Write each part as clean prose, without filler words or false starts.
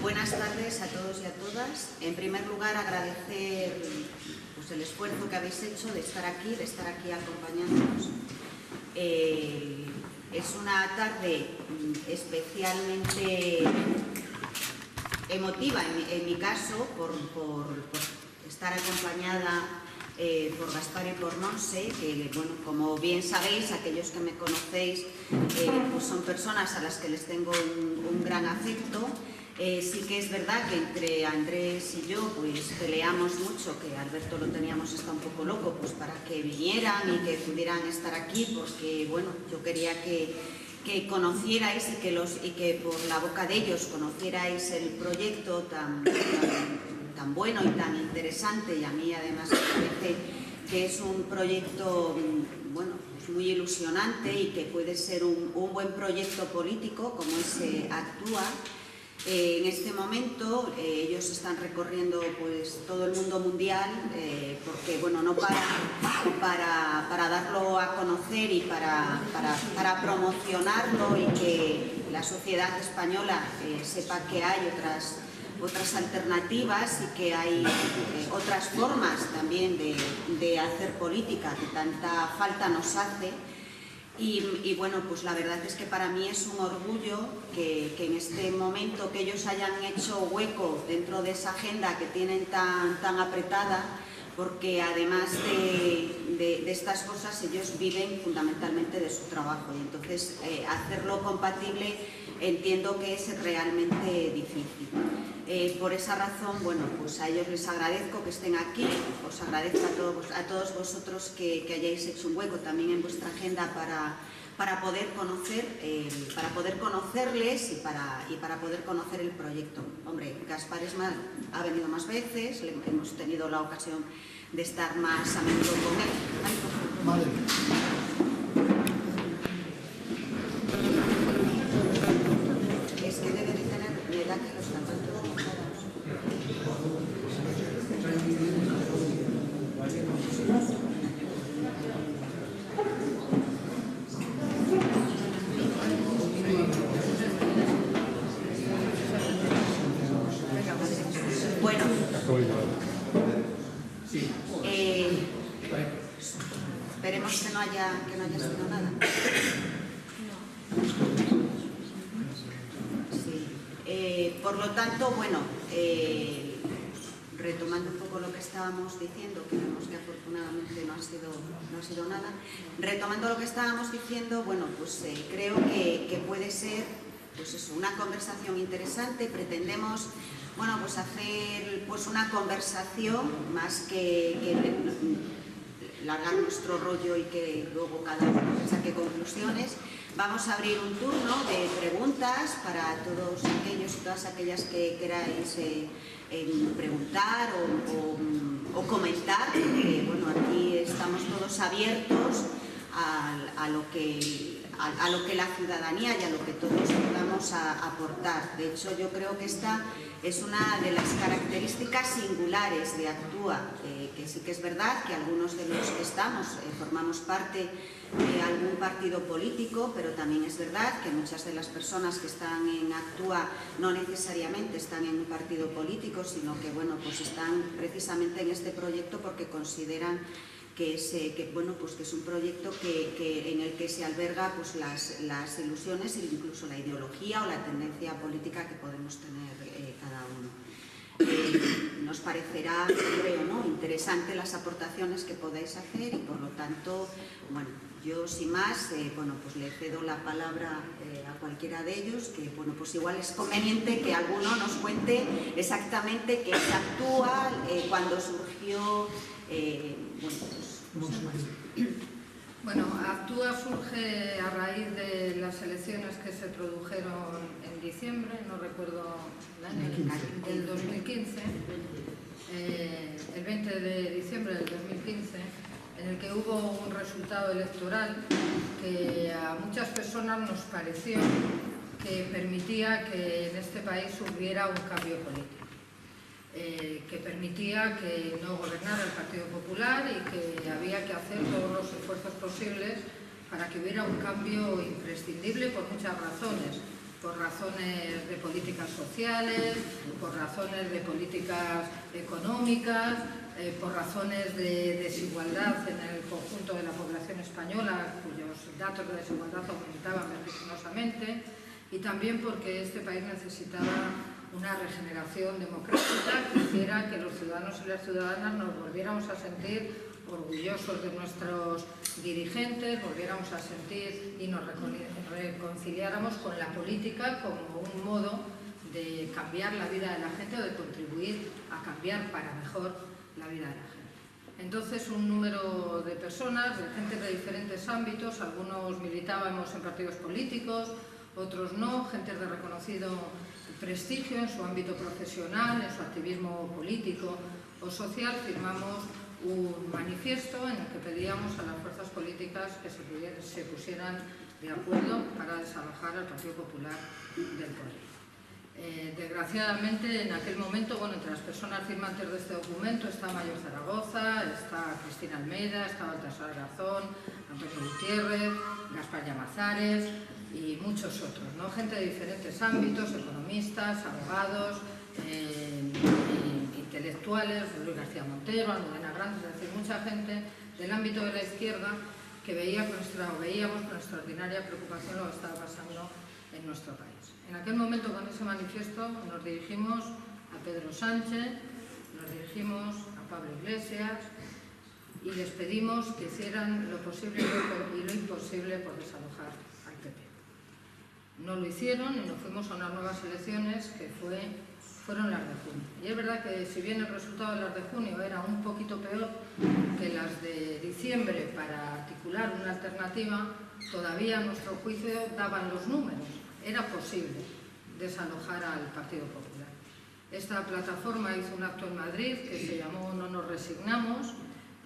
Buenas tardes a todos y a todas. En primer lugar, agradecer el esfuerzo que habéis hecho de estar aquí acompañándonos. Es una tarde especialmente emotiva en mi caso por estar acompañada por Gaspar y por Montse, que, bueno, como bien sabéis, aquellos que me conocéis, pues son personas a las que les tengo un gran afecto. Sí que es verdad que entre Andrés y yo pues peleamos mucho, que Alberto lo teníamos hasta un poco loco pues para que vinieran y que pudieran estar aquí, porque bueno, yo quería que conocierais y que por la boca de ellos conocierais el proyecto tan bueno y tan interesante, y a mí además me parece que es un proyecto bueno, pues muy ilusionante y que puede ser un buen proyecto político como es Actúa. En este momento ellos están recorriendo pues todo el mundo mundial porque bueno, no para darlo a conocer y para promocionarlo y que la sociedad española sepa que hay otras alternativas y que hay otras formas también de hacer política que tanta falta nos hace. Y bueno, pues la verdad es que para mí es un orgullo que en este momento que ellos hayan hecho hueco dentro de esa agenda que tienen tan apretada, porque además de estas cosas ellos viven fundamentalmente de su trabajo, y entonces hacerlo compatible entiendo que es realmente difícil. Por esa razón, bueno, pues a ellos les agradezco que estén aquí, os agradezco a todos vosotros que hayáis hecho un hueco también en vuestra agenda para poder conocerles y para poder conocer el proyecto. Hombre, Gaspar ha venido más veces, hemos tenido la ocasión de estar más a menudo con él. Vale. Es que debe de tener la edad que los zapatos. Bueno, esperemos que no haya sido nada. Sí. Por lo tanto, bueno, retomando un poco lo que estábamos diciendo, que vemos que afortunadamente no ha sido nada, retomando lo que estábamos diciendo, bueno, pues creo que puede ser pues eso, una conversación interesante. Pretendemos, bueno, pues hacer pues una conversación más que largar nuestro rollo y que luego cada uno saque conclusiones. Vamos a abrir un turno de preguntas para todos aquellos y todas aquellas que queráis preguntar o comentar, porque bueno, aquí estamos todos abiertos a lo que la ciudadanía y a lo que todos podamos aportar. De hecho, yo creo que esta es una de las características singulares de Actúa, que sí que es verdad que algunos de los que estamos formamos parte de algún partido político, pero también es verdad que muchas de las personas que están en Actúa no necesariamente están en un partido político, sino que bueno, pues están precisamente en este proyecto porque consideran que es un proyecto en el que se alberga pues, las ilusiones e incluso la ideología o la tendencia política que podemos tener cada uno. Nos parecerá, creo, ¿no?, interesante las aportaciones que podáis hacer y por lo tanto, bueno, yo sin más, bueno, pues le cedo la palabra a cualquiera de ellos, que bueno, pues igual es conveniente que alguno nos cuente exactamente qué es Actúa, cuándo surgió, Bueno, Actúa surge a raíz de las elecciones que se produjeron en diciembre, no recuerdo el año, del 2015, el 20 de diciembre del 2015, en el que hubo un resultado electoral que a muchas personas nos pareció que permitía que en este país hubiera un cambio político. Que permitía que no gobernara el Partido Popular y que había que hacer todos los esfuerzos posibles para que hubiera un cambio imprescindible por muchas razones. por razones de políticas sociales, por razones de políticas económicas, por razones de desigualdad en el conjunto de la población española, cuyos datos de desigualdad aumentaban vertiginosamente, y también porque este país necesitaba una regeneración democrática que hiciera que los ciudadanos y las ciudadanas nos volviéramos a sentir orgullosos de nuestros dirigentes, volviéramos a sentir y nos reconciliáramos con la política como un modo de cambiar la vida de la gente o de contribuir a cambiar para mejor la vida de la gente. Entonces, un número de personas, de gente de diferentes ámbitos, algunos militábamos en partidos políticos, otros no, gente de reconocido prestigio en su ámbito profesional, en su activismo político o social, firmamos un manifiesto en el que pedíamos a las fuerzas políticas que se pusieran de acuerdo para desalojar al Partido Popular del poder. Desgraciadamente, en aquel momento, entre las personas firmantes de este documento está Mayor Zaragoza, está Cristina Almeida, está Baltasar Garzón, Antonio Gutiérrez, Gaspar Llamazares y muchos otros, ¿no? Gente de diferentes ámbitos, economistas, abogados, intelectuales, Luis García Montero, Almudena Grandes, es decir, mucha gente del ámbito de la izquierda que veíamos con extraordinaria preocupación lo que estaba pasando en nuestro país. En aquel momento, con ese manifiesto, nos dirigimos a Pedro Sánchez, nos dirigimos a Pablo Iglesias y les pedimos que hicieran lo posible y lo imposible por desalojar al PP. No lo hicieron y nos fuimos a unas nuevas elecciones que fueron las de junio. Y es verdad que si bien el resultado de las de junio era un poquito peor que las de diciembre para articular una alternativa, todavía a nuestro juicio daban los números. Era posible desalojar al Partido Popular. Esta plataforma hizo un acto en Madrid que se llamó No nos resignamos,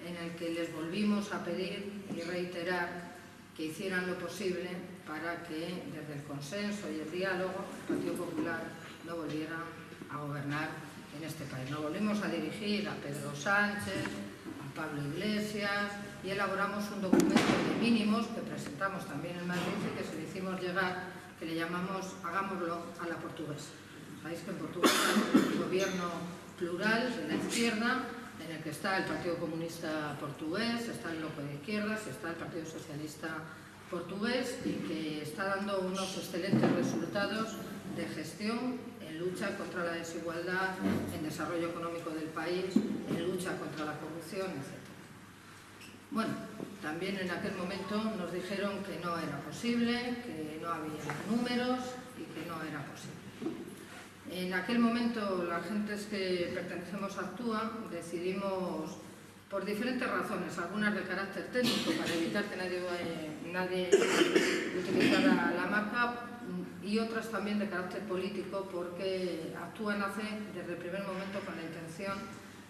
en el que les volvimos a pedir y reiterar que hicieran lo posible para que desde el consenso y el diálogo el Partido Popular no volviera a gobernar en este país. Nos volvimos a dirigir a Pedro Sánchez, a Pablo Iglesias y elaboramos un documento de mínimos que presentamos también en Madrid y que se le hicimos llegar, que le llamamos Hagámoslo a la portuguesa. Sabéis que en Portugal hay un gobierno plural de la izquierda en el que está el Partido Comunista Portugués, está el Bloque de Izquierdas, está el Partido Socialista Portugués y que está dando unos excelentes resultados de gestión en lucha contra la desigualdad, en desarrollo económico del país, en lucha contra la corrupción, etc. Bueno, también en aquel momento nos dijeron que no era posible, que no había números y que no era posible. En aquel momento, las gentes que pertenecemos a Actúa decidimos, por diferentes razones, algunas de carácter técnico para evitar que nadie utilizara la marca, y otras también de carácter político, porque Actúa nace desde el primer momento con la intención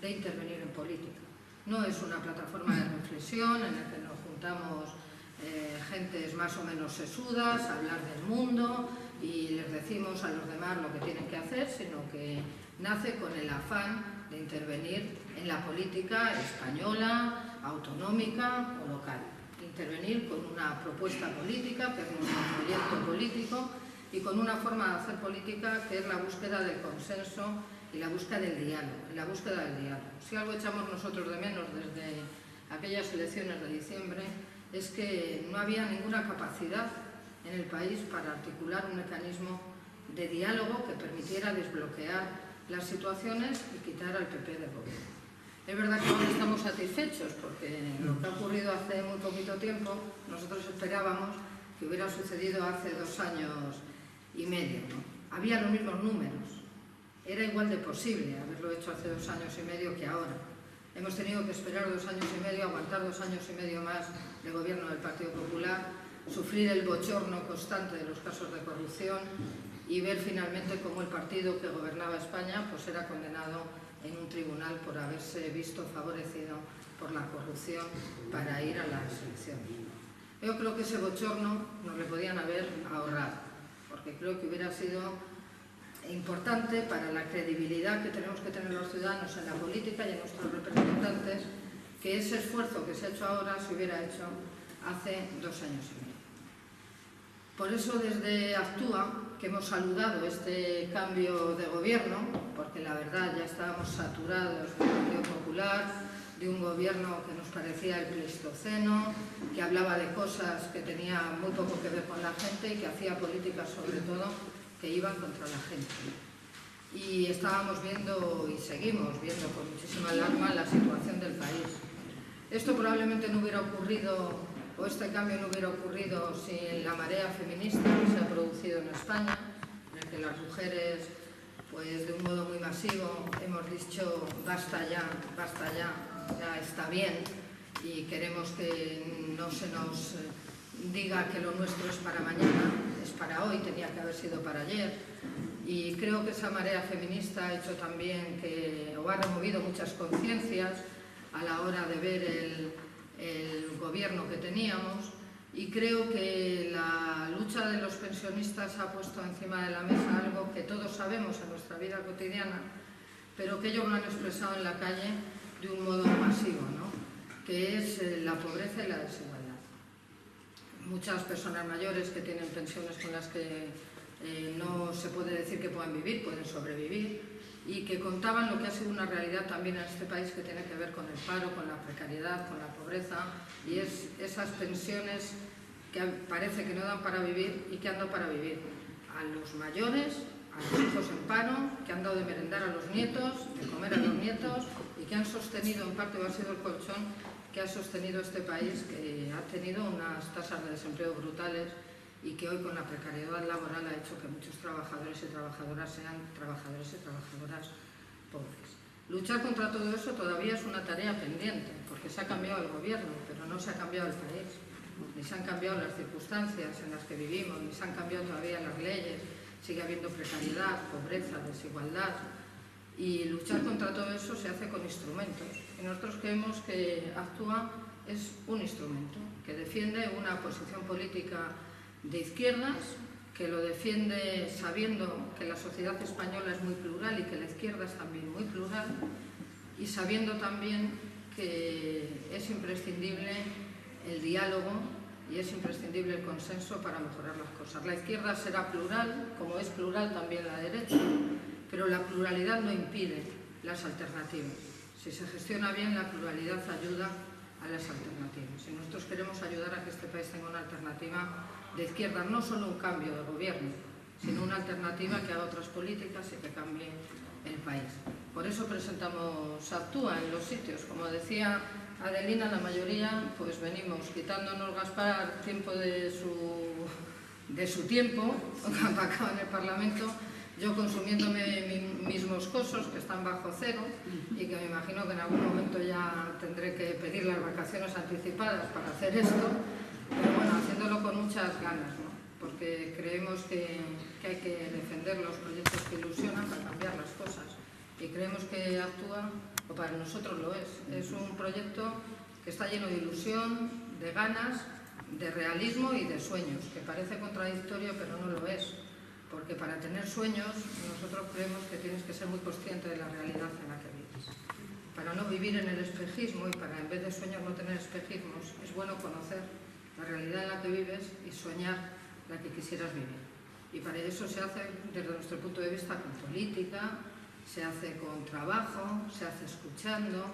de intervenir en política. No es una plataforma de reflexión en la que nos juntamos gentes más o menos sesudas a hablar del mundo y les decimos a los demás lo que tienen que hacer, sino que nace con el afán de intervenir en la política española, autonómica o local. Intervenir con una propuesta política, que es nuestro proyecto político, y con una forma de hacer política que es la búsqueda del consenso y la búsqueda del diálogo. Si algo echamos nosotros de menos desde aquellas elecciones de diciembre es que no había ninguna capacidad en el país para articular un mecanismo de diálogo que permitiera desbloquear las situaciones y quitar al PP del gobierno. Es verdad que no estamos satisfechos porque lo que ha ocurrido hace muy poquito tiempo, nosotros esperábamos que hubiera sucedido hace 2 años y medio, ¿no? Había los mismos números, era igual de posible haberlo hecho hace 2 años y medio que ahora. Hemos tenido que esperar 2 años y medio, aguantar 2 años y medio más de gobierno del Partido Popular, sufrir el bochorno constante de los casos de corrupción y ver finalmente cómo el partido que gobernaba España pues era condenado en un tribunal por haberse visto favorecido por la corrupción para ir a las elecciones. Yo creo que ese bochorno nos le podían haber ahorrado, porque creo que hubiera sido importante para la credibilidad que tenemos que tener los ciudadanos en la política y en nuestros representantes, que ese esfuerzo que se ha hecho ahora se hubiera hecho hace 2 años y medio. Por eso desde Actúa, que hemos saludado este cambio de gobierno, porque la verdad ya estábamos saturados del Partido Popular, de un gobierno que nos parecía el Pleistoceno, que hablaba de cosas que tenían muy poco que ver con la gente y que hacía políticas sobre todo que iban contra la gente. Y estábamos viendo y seguimos viendo con muchísima alarma la situación del país. Esto probablemente no hubiera ocurrido, o este cambio no hubiera ocurrido sin la marea feminista que se ha producido en España, en el que las mujeres, pues de un modo muy masivo, hemos dicho basta ya, ya está bien, y queremos que no se nos diga que lo nuestro es para mañana, es para hoy, tenía que haber sido para ayer. Y creo que esa marea feminista ha hecho también que, o ha removido muchas conciencias a la hora de ver el gobierno que teníamos, y creo que la lucha de los pensionistas ha puesto encima de la mesa algo que todos sabemos en nuestra vida cotidiana, pero que ellos lo han expresado en la calle de un modo masivo, ¿no? Que es la pobreza y la desigualdad. Muchas personas mayores que tienen pensiones con las que no se puede decir que puedan vivir, pueden sobrevivir, y que contaban lo que ha sido una realidad también en este país que tiene que ver con el paro, con la precariedad, con la pobreza, y es esas pensiones que parece que no dan para vivir y que han dado para vivir a los mayores, a los hijos en paro, que han dado de merendar a los nietos, de comer a los nietos, y que han sostenido, en parte ha sido el colchón que ha sostenido este país, que ha tenido unas tasas de desempleo brutales y que hoy con la precariedad laboral ha hecho que muchos trabajadores y trabajadoras sean trabajadores y trabajadoras pobres. Luchar contra todo eso todavía es una tarea pendiente, porque se ha cambiado el gobierno, pero no se ha cambiado el país, ni se han cambiado las circunstancias en las que vivimos, ni se han cambiado todavía las leyes, sigue habiendo precariedad, pobreza, desigualdad, y luchar contra todo eso se hace con instrumentos. Y nosotros creemos que Actúa es un instrumento que defiende una posición política de izquierdas, que lo defiende sabiendo que la sociedad española es muy plural y que la izquierda es también muy plural, y sabiendo también que es imprescindible el diálogo y es imprescindible el consenso para mejorar las cosas. La izquierda será plural, como es plural también la derecha, pero la pluralidad no impide las alternativas. Si se gestiona bien, la pluralidad ayuda a las alternativas. Y nosotros queremos ayudar a que este país tenga una alternativa de izquierda, no solo un cambio de gobierno, sino una alternativa que haga otras políticas y que cambie el país. Por eso presentamos Actúa en los sitios. Como decía Adelina, la mayoría pues venimos quitándonos Gaspar tiempo de su tiempo acá en el Parlamento, yo consumiéndome mis moscosos que están bajo cero y que me imagino que en algún momento ya tendré que pedir las vacaciones anticipadas para hacer esto, pero bueno, haciéndolo con muchas ganas, ¿no? Porque creemos que hay que defender los proyectos que ilusionan para cambiar las cosas, y creemos que Actúa, o para nosotros lo es un proyecto que está lleno de ilusión, de ganas, de realismo y de sueños, que parece contradictorio pero no lo es, porque para tener sueños nosotros creemos que tienes que ser muy consciente de la realidad en la que vives. Para no vivir en el espejismo y para en vez de sueños no tener espejismos, es bueno conocer la realidad en la que vives y soñar la que quisieras vivir. Y para eso se hace, desde nuestro punto de vista, con política, se hace con trabajo, se hace escuchando,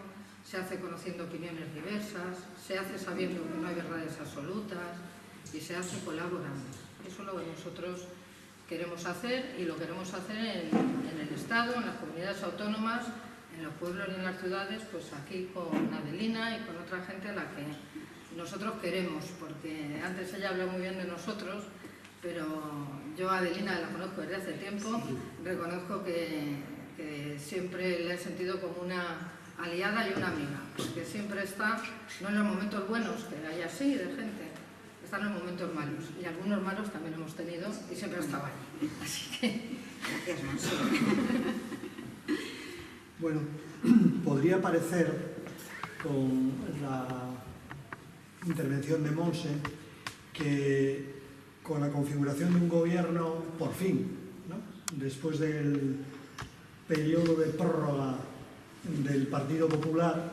se hace conociendo opiniones diversas, se hace sabiendo que no hay verdades absolutas y se hace colaborando. Eso es lo que nosotros queremos hacer, y lo queremos hacer en el Estado, en las comunidades autónomas, en los pueblos y en las ciudades, pues aquí con Adelina y con otra gente a la que nosotros queremos, porque antes ella habló muy bien de nosotros, pero yo a Adelina la conozco desde hace tiempo, reconozco que siempre le he sentido como una aliada y una amiga, porque siempre está, no en los momentos buenos, que hay así de gente, está en los momentos malos, y algunos malos también hemos tenido y siempre ha estado ahí. Así que, gracias, Monse. Bueno, podría parecer, con la intervención de Monse, que con la configuración de un gobierno, por fin, ¿no?, después del periodo de prórroga del Partido Popular,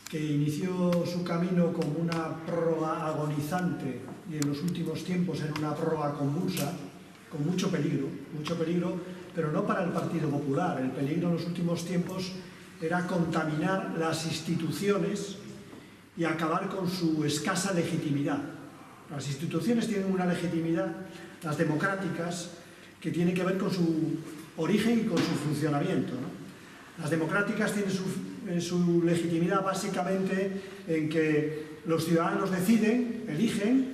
que inició su camino como una prórroga agonizante y en los últimos tiempos en una prórroga convulsa, con mucho peligro, pero no para el Partido Popular. El peligro en los últimos tiempos era contaminar las instituciones y acabar con su escasa legitimidad. Las instituciones tienen una legitimidad, las democráticas, que tiene que ver con su origen y con su funcionamiento, ¿no? Las democráticas tienen su legitimidad básicamente en que los ciudadanos deciden, eligen,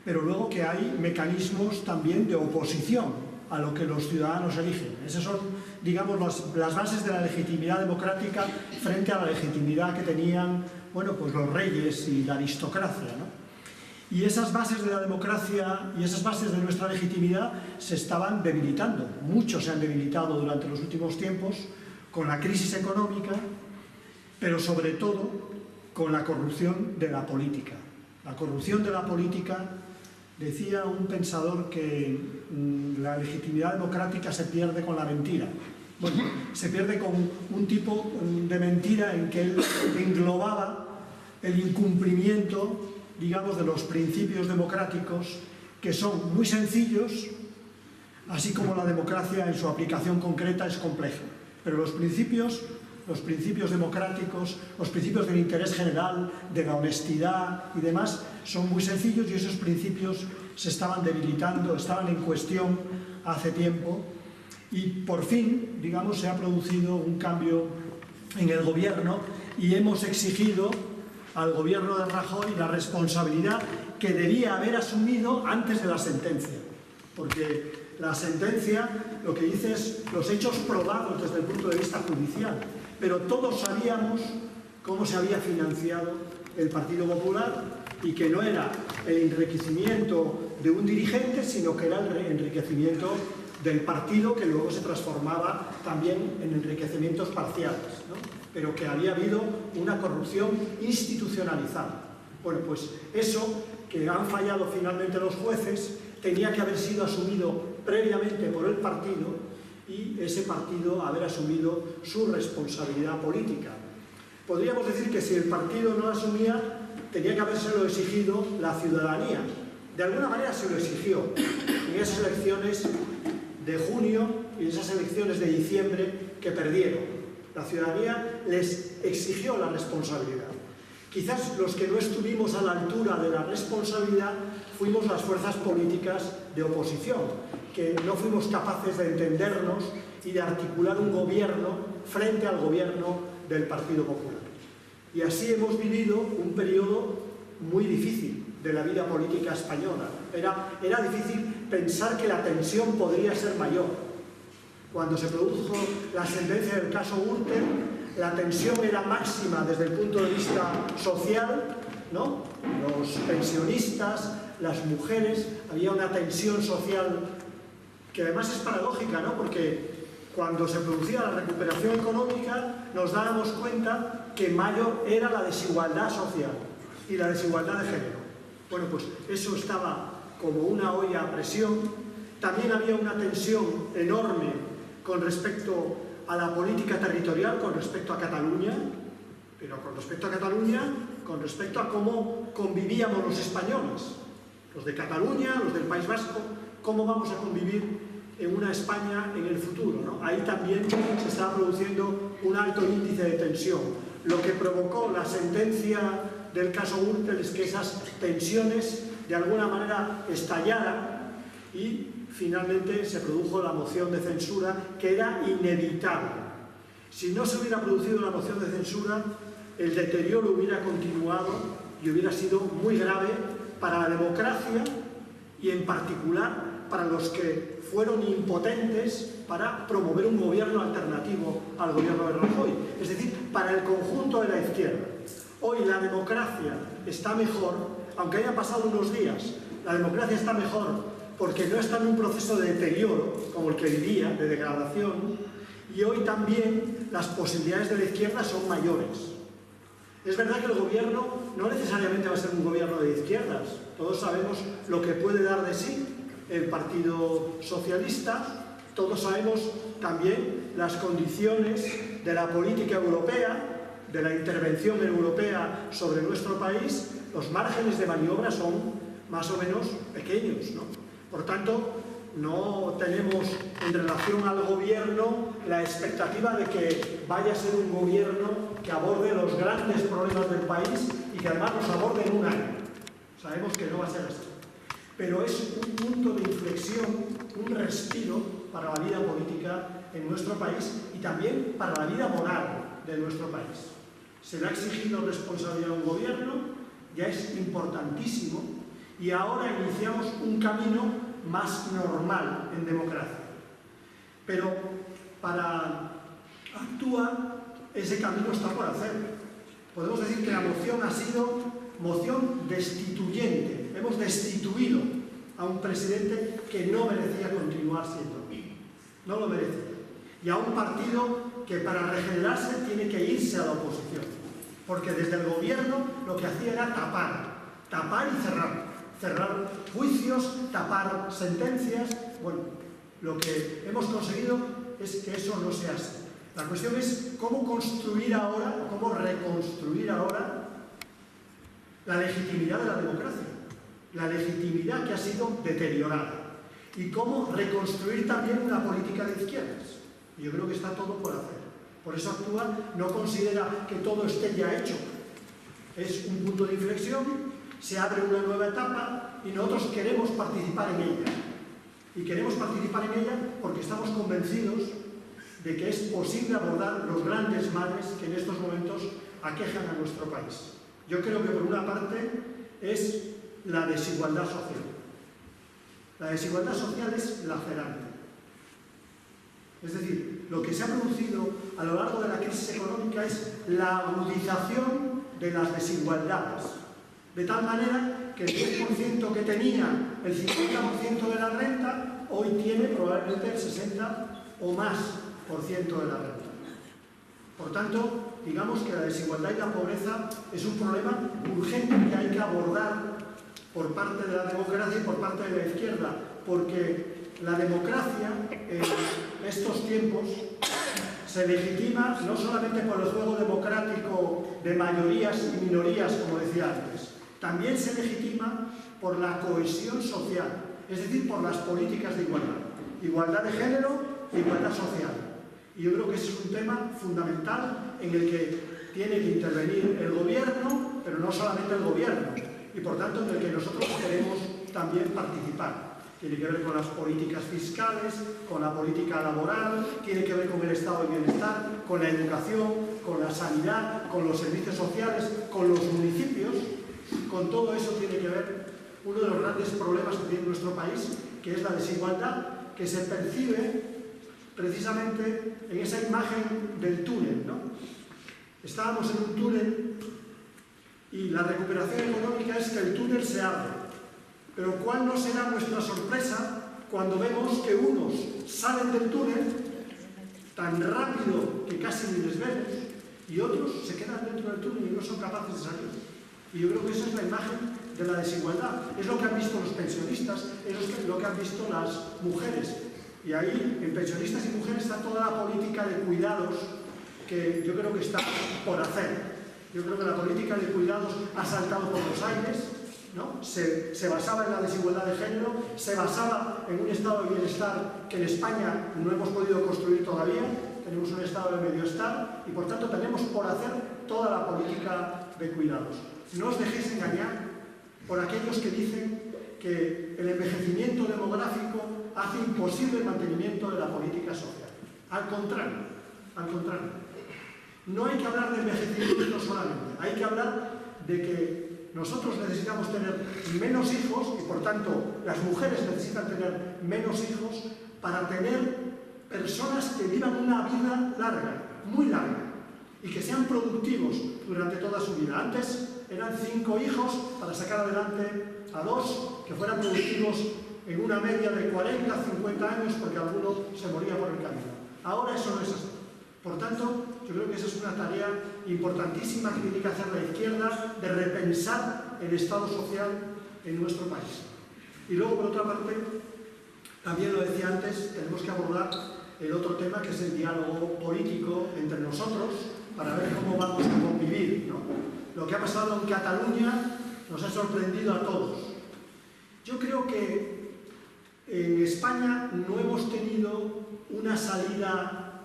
pero luego que hay mecanismos también de oposición a lo que los ciudadanos eligen. Esas son, digamos, las bases de la legitimidad democrática frente a la legitimidad que tenían, bueno, pues los reyes y la aristocracia, ¿no? Y esas bases de la democracia y esas bases de nuestra legitimidad se estaban debilitando. Muchos se han debilitado durante los últimos tiempos con la crisis económica, pero sobre todo con la corrupción de la política. La corrupción de la política, decía un pensador que la legitimidad democrática se pierde con la mentira. Bueno, se pierde con un tipo de mentira en que él englobaba el incumplimiento, digamos, de los principios democráticos, que son muy sencillos, así como la democracia en su aplicación concreta es compleja. Pero los principios democráticos, los principios del interés general, de la honestidad y demás, son muy sencillos, y esos principios se estaban debilitando, estaban en cuestión hace tiempo, y por fin, digamos, se ha producido un cambio en el gobierno y hemos exigido al gobierno de Rajoy la responsabilidad que debía haber asumido antes de la sentencia, porque la sentencia lo que dice es los hechos probados desde el punto de vista judicial, pero todos sabíamos cómo se había financiado el Partido Popular y que no era el enriquecimiento de un dirigente, sino que era el enriquecimiento del partido, que luego se transformaba también en enriquecimientos parciales, ¿no? Pero que había habido una corrupción institucionalizada. Bueno, pues eso que han fallado finalmente los jueces tenía que haber sido asumido previamente por el partido y ese partido haber asumido su responsabilidad política. Podríamos decir que si el partido no lo asumía, tenía que habérselo exigido la ciudadanía. De alguna manera se lo exigió en esas elecciones de junio y en esas elecciones de diciembre que perdieron. La ciudadanía les exigió la responsabilidad. Quizás los que no estuvimos a la altura de la responsabilidad fuimos las fuerzas políticas de oposición, que no fuimos capaces de entendernos y de articular un gobierno frente al gobierno del Partido Popular. Y así hemos vivido un periodo muy difícil de la vida política española. Era difícil pensar que la tensión podría ser mayor. Cuando se produjo la sentencia del caso Gürtel, la tensión era máxima desde el punto de vista social, ¿no? Los pensionistas, las mujeres, había una tensión social que además es paradójica, ¿no? Porque cuando se producía la recuperación económica nos dábamos cuenta que mayor era la desigualdad social y la desigualdad de género. Bueno, pues eso estaba como una olla a presión. También había una tensión enorme con respecto a la política territorial, con respecto a Cataluña, pero con respecto a Cataluña, con respecto a cómo convivíamos los españoles, los de Cataluña, los del País Vasco, cómo vamos a convivir en una España en el futuro, ¿no? Ahí también se estaba produciendo un alto índice de tensión. Lo que provocó la sentencia del caso Gürtel es que esas tensiones de alguna manera estallaran y finalmente se produjo la moción de censura, que era inevitable. Si no se hubiera producido la moción de censura, el deterioro hubiera continuado y hubiera sido muy grave para la democracia y en particular para los que fueron impotentes para promover un gobierno alternativo al gobierno de Rajoy, es decir, para el conjunto de la izquierda. Hoy la democracia está mejor, aunque hayan pasado unos días, la democracia está mejor porque no está en un proceso de deterioro, como el que vivía, de degradación, y hoy también las posibilidades de la izquierda son mayores. Es verdad que el gobierno no necesariamente va a ser un gobierno de izquierdas. Todos sabemos lo que puede dar de sí el Partido Socialista, todos sabemos también las condiciones de la política europea, de la intervención europea sobre nuestro país. Los márgenes de maniobra son más o menos pequeños, ¿no? Por tanto, no tenemos en relación al gobierno la expectativa de que vaya a ser un gobierno que aborde los grandes problemas del país y que además los aborde en un año. Sabemos que no va a ser así. Pero es un punto de inflexión, un respiro para la vida política en nuestro país y también para la vida moral de nuestro país. Se le ha exigido responsabilidad a un gobierno, ya es importantísimo, y ahora iniciamos un camino más normal en democracia. Pero para actuar, ese camino está por hacer. Podemos decir que la moción ha sido moción destituyente. Hemos destituido a un presidente que no merecía continuar siendo. No lo merece. Y a un partido que para regenerarse tiene que irse a la oposición. Porque desde el gobierno lo que hacía era tapar y cerrar. Cerrar juicios, tapar sentencias. Bueno, lo que hemos conseguido es que eso no sea así. La cuestión es cómo construir ahora, cómo reconstruir ahora la legitimidad de la democracia, la legitimidad que ha sido deteriorada, y cómo reconstruir también una política de izquierdas. Y yo creo que está todo por hacer. Por eso Actúa no considera que todo esté ya hecho. Es un punto de inflexión, se abre una nueva etapa y nosotros queremos participar en ella. Y queremos participar en ella porque estamos convencidos de que es posible abordar los grandes males que en estos momentos aquejan a nuestro país. Yo creo que por una parte es la desigualdad social. La desigualdad social es lacerante. Es decir, lo que se ha producido a lo largo de la crisis económica es la agudización de las desigualdades. De tal manera que el 10% que tenía el 50% de la renta, hoy tiene probablemente el 60% o más de la renta. Por tanto, digamos que la desigualdad y la pobreza es un problema urgente que hay que abordar por parte de la democracia y por parte de la izquierda, porque la democracia en estos tiempos se legitima no solamente por el juego democrático de mayorías y minorías, como decía antes, también se legitima por la cohesión social, es decir, por las políticas de igualdad. Igualdad de género e igualdad social. Y yo creo que ese es un tema fundamental en el que tiene que intervenir el gobierno, pero no solamente el gobierno, y por tanto en el que nosotros queremos también participar. Tiene que ver con las políticas fiscales, con la política laboral, tiene que ver con el estado de bienestar, con la educación, con la sanidad, con los servicios sociales, con los municipios. Con todo eso tiene que ver uno de los grandes problemas que tiene nuestro país, que es la desigualdad, que se percibe precisamente en esa imagen del túnel, ¿no? Estábamos en un túnel y la recuperación económica es que el túnel se abre. Pero ¿cuál no será nuestra sorpresa cuando vemos que unos salen del túnel tan rápido que casi ni les vemos y otros se quedan dentro del túnel y no son capaces de salir? Y yo creo que esa es la imagen de la desigualdad. Es lo que han visto los pensionistas, es lo que han visto las mujeres. Y ahí, en pensionistas y mujeres, está toda la política de cuidados que yo creo que está por hacer. Yo creo que la política de cuidados ha saltado por los aires, ¿no? Se basaba en la desigualdad de género, se basaba en un estado de bienestar que en España no hemos podido construir todavía. Tenemos un estado de medioestar y por tanto tenemos por hacer toda la política de cuidados. No os dejéis engañar por aquellos que dicen que el envejecimiento demográfico hace imposible el mantenimiento de la política social. Al contrario. No hay que hablar de envejecimiento solamente, hay que hablar de que nosotros necesitamos tener menos hijos y por tanto las mujeres necesitan tener menos hijos para tener personas que vivan una vida larga, muy larga, y que sean productivos durante toda su vida. Antes eran 5 hijos para sacar adelante a 2 que fueran productivos en una media de 40, 50 años porque alguno se moría por el camino. Ahora eso no es así. Por tanto, yo creo que esa es una tarea importantísima que tiene que hacer la izquierda de repensar el estado social en nuestro país. Y luego, por otra parte, también lo decía antes, tenemos que abordar el otro tema que es el diálogo político entre nosotros para ver cómo vamos a convivir, ¿no? Lo que ha pasado en Cataluña nos ha sorprendido a todos. Yo creo que en España no hemos tenido una salida,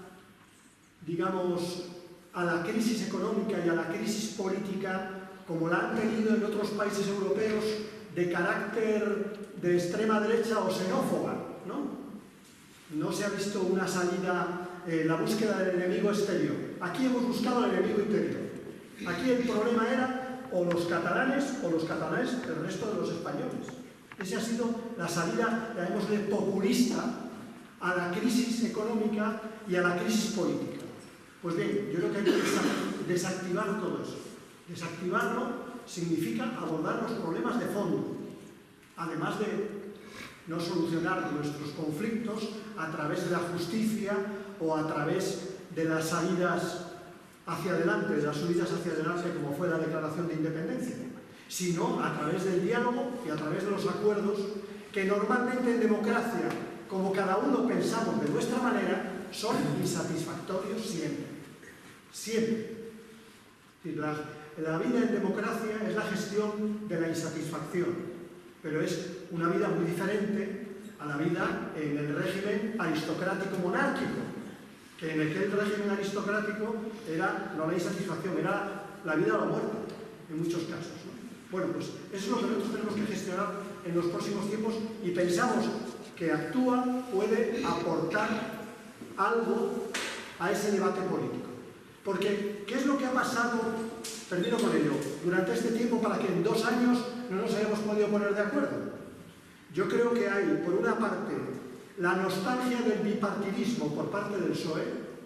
digamos, a la crisis económica y a la crisis política como la han tenido en otros países europeos de carácter de extrema derecha o xenófoba, ¿no? No se ha visto una salida, la búsqueda del enemigo exterior. Aquí hemos buscado el enemigo interior. Aquí el problema era o los catalanes el resto de los españoles. Esa ha sido la salida, llamémosle, populista a la crisis económica y a la crisis política. Pues bien, yo creo que hay que desactivar todo eso. Desactivarlo significa abordar los problemas de fondo, además de no solucionar nuestros conflictos a través de la justicia o a través de las salidas hacia adelante, de las subidas hacia adelante, como fue la Declaración de Independencia, sino a través del diálogo y a través de los acuerdos que normalmente en democracia, como cada uno pensamos de nuestra manera, son insatisfactorios siempre. Siempre. La vida en democracia es la gestión de la insatisfacción, pero es una vida muy diferente a la vida en el régimen aristocrático-monárquico, que en aquel régimen aristocrático era no la insatisfacción, era la vida o la muerte, en muchos casos, ¿no? Bueno, pues eso es lo que nosotros tenemos que gestionar en los próximos tiempos y pensamos que Actúa puede aportar algo a ese debate político. Porque, ¿qué es lo que ha pasado? Termino con ello. Durante este tiempo, para que en 2 años no nos hayamos podido poner de acuerdo. Yo creo que hay, por una parte, la nostalgia del bipartidismo por parte del PSOE,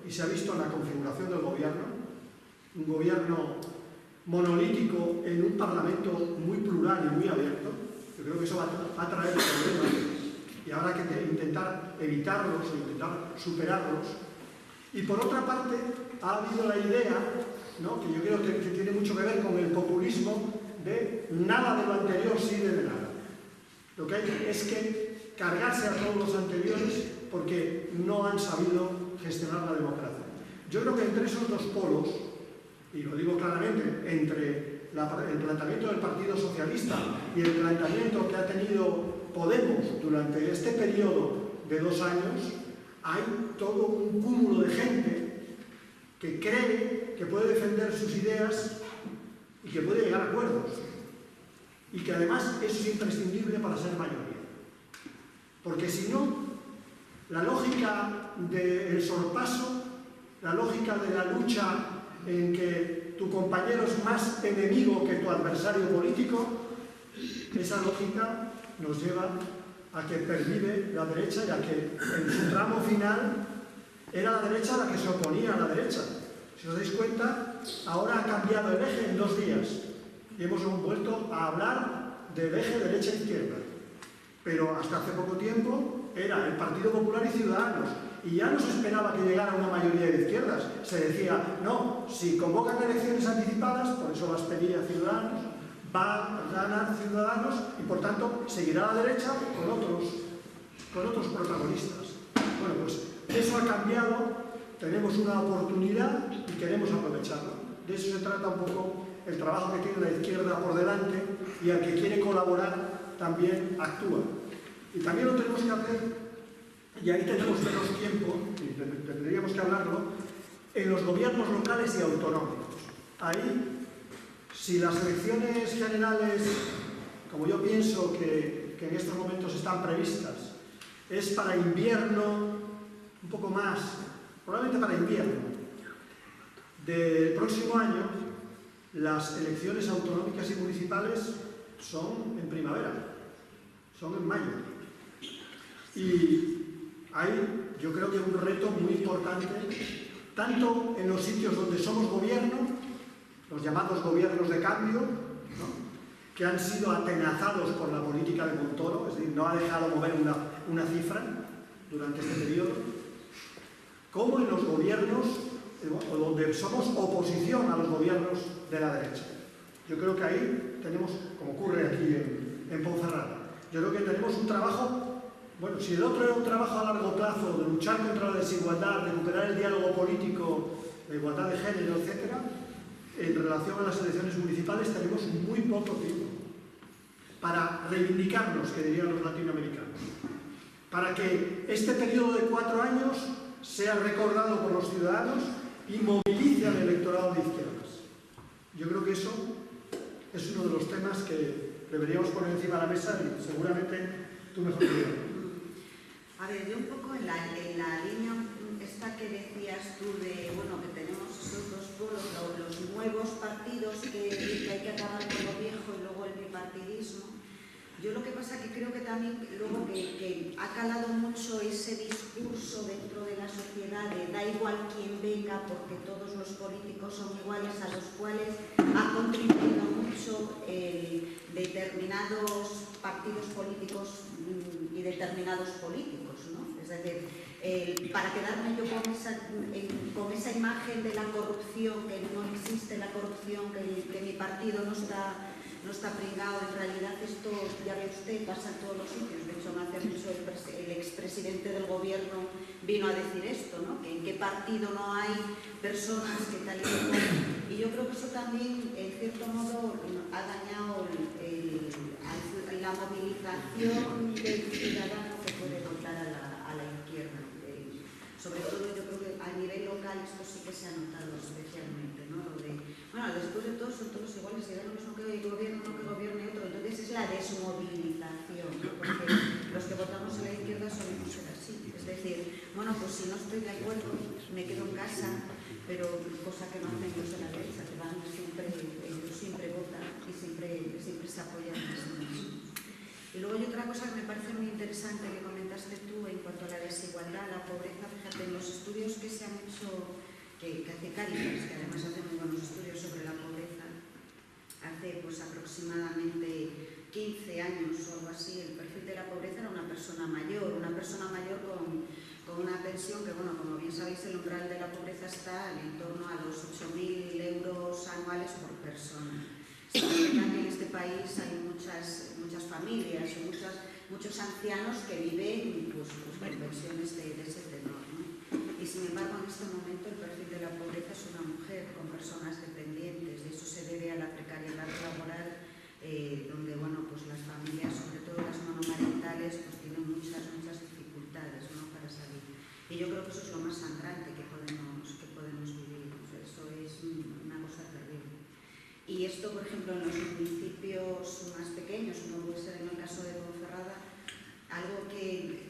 y se ha visto en la configuración del gobierno, un gobierno monolítico en un parlamento muy plural y muy abierto. Yo creo que eso va a traer problemas y habrá que intentar evitarlos o intentar superarlos. Y por otra parte, ha habido la idea, ¿no?, que yo creo que tiene mucho que ver con el populismo, de nada de lo anterior sirve de nada. Lo que hay es que cargarse a todos los anteriores porque no han sabido gestionar la democracia. Yo creo que entre esos dos polos, y lo digo claramente, entre el planteamiento del Partido Socialista y el planteamiento que ha tenido Podemos durante este periodo de 2 años, hay todo un cúmulo de gente que cree que puede defender sus ideas y que puede llegar a acuerdos. Y que además eso es imprescindible para ser mayoría. Porque si no, la lógica del sorpaso, la lógica de la lucha en que tu compañero es más enemigo que tu adversario político, esa lógica nos lleva a que pervive la derecha y a que en su tramo final era la derecha la que se oponía a la derecha. Si os dais cuenta, ahora ha cambiado el eje en 2 días y hemos vuelto a hablar del eje derecha-izquierda. Pero hasta hace poco tiempo era el Partido Popular y Ciudadanos, y ya no se esperaba que llegara una mayoría de izquierdas. Se decía, no, si convocan elecciones anticipadas, por eso las pedía Ciudadanos, va a ganar Ciudadanos y por tanto seguirá la derecha con otros protagonistas. Bueno, pues eso ha cambiado, tenemos una oportunidad y queremos aprovecharla. De eso se trata un poco el trabajo que tiene la izquierda por delante, y al que quiere colaborar también Actúa. Y también lo tenemos que hacer, y ahí tenemos menos tiempo, y tendríamos que hablarlo, en los gobiernos locales y autonómicos. Ahí, si las elecciones generales, como yo pienso que en estos momentos están previstas, es para invierno, un poco más, probablemente para invierno del próximo año, las elecciones autonómicas y municipales son en primavera, son en mayo. Y hay, yo creo que un reto muy importante, tanto en los sitios donde somos gobierno, los llamados gobiernos de cambio, ¿no?, que han sido atenazados por la política de Montoro, es decir, no ha dejado mover una cifra durante este periodo, como en los gobiernos donde somos oposición a los gobiernos de la derecha. Yo creo que ahí tenemos, como ocurre aquí en Ponferrada, yo creo que tenemos un trabajo, bueno, si el otro era un trabajo a largo plazo de luchar contra la desigualdad, recuperar el diálogo político, la igualdad de género, etc., en relación a las elecciones municipales tenemos muy poco tiempo. para reivindicarnos, que dirían los latinoamericanos, para que este periodo de 4 años sea recordado por los ciudadanos y movilice al electorado de izquierdas. Yo creo que eso es uno de los temas que deberíamos poner encima de la mesa y seguramente tú mejor que yo. A ver, yo un poco en la línea esta que decías tú de, bueno, que tenemos esos dos polos, los nuevos partidos que hay que acabar con lo viejo y luego el bipartidismo. Yo lo que pasa que creo que también luego que ha calado mucho ese discurso dentro de la sociedad de da igual quién venga porque todos los políticos son iguales, a los cuales ha contribuido mucho determinados partidos políticos y determinados políticos, ¿no? Es decir, para quedarme yo con esa imagen de la corrupción, que no existe la corrupción, que mi partido no está pringado, en realidad esto, ya ve usted, pasa en todos los sitios. De hecho, no hace mucho el expresidente del gobierno vino a decir esto, ¿no? Que en qué partido no hay personas que tal y cual. Y yo creo que eso también, en cierto modo, ha dañado la movilización del ciudadano que puede votar a la izquierda. Sobre todo, yo creo que a nivel local esto sí que se ha notado especialmente, ¿no? Bueno, después de todo son todos iguales, y da lo mismo que gobierne uno que gobierne otro. Entonces es la desmovilización, ¿no? Porque los que votamos a la izquierda solemos ser así. Es decir, bueno, pues si no estoy de acuerdo, me quedo en casa, pero cosa que no hacen los de la derecha, que van ellos siempre votan y siempre se apoyan en sí mismos. Y luego hay otra cosa que me parece muy interesante que comentaste tú en cuanto a la desigualdad, la pobreza. Fíjate, en los estudios que se han hecho, que hace Cáritas, que además hace muy buenos estudios sobre la pobreza, hace pues aproximadamente 15 años o algo así, el perfil de la pobreza era una persona mayor con una pensión que, bueno, como bien sabéis, el umbral de la pobreza está en torno a los 8.000 euros anuales por persona. Es verdad que en este país hay muchas familias y muchos ancianos que viven pues con pensiones de ese tenor, ¿no? Y sin embargo, en este momento el perfil de la pobreza es una mujer con personas dependientes, y eso se debe a la precariedad laboral, donde, bueno, pues las familias, sobre todo las monomarentales, pues tienen muchas dificultades, ¿no? Para salir. Y yo creo que eso es lo más sangrante que podemos vivir. O sea, eso es una cosa terrible. Y esto, por ejemplo, en los municipios más pequeños, como puede ser en el caso de Ponferrada, algo que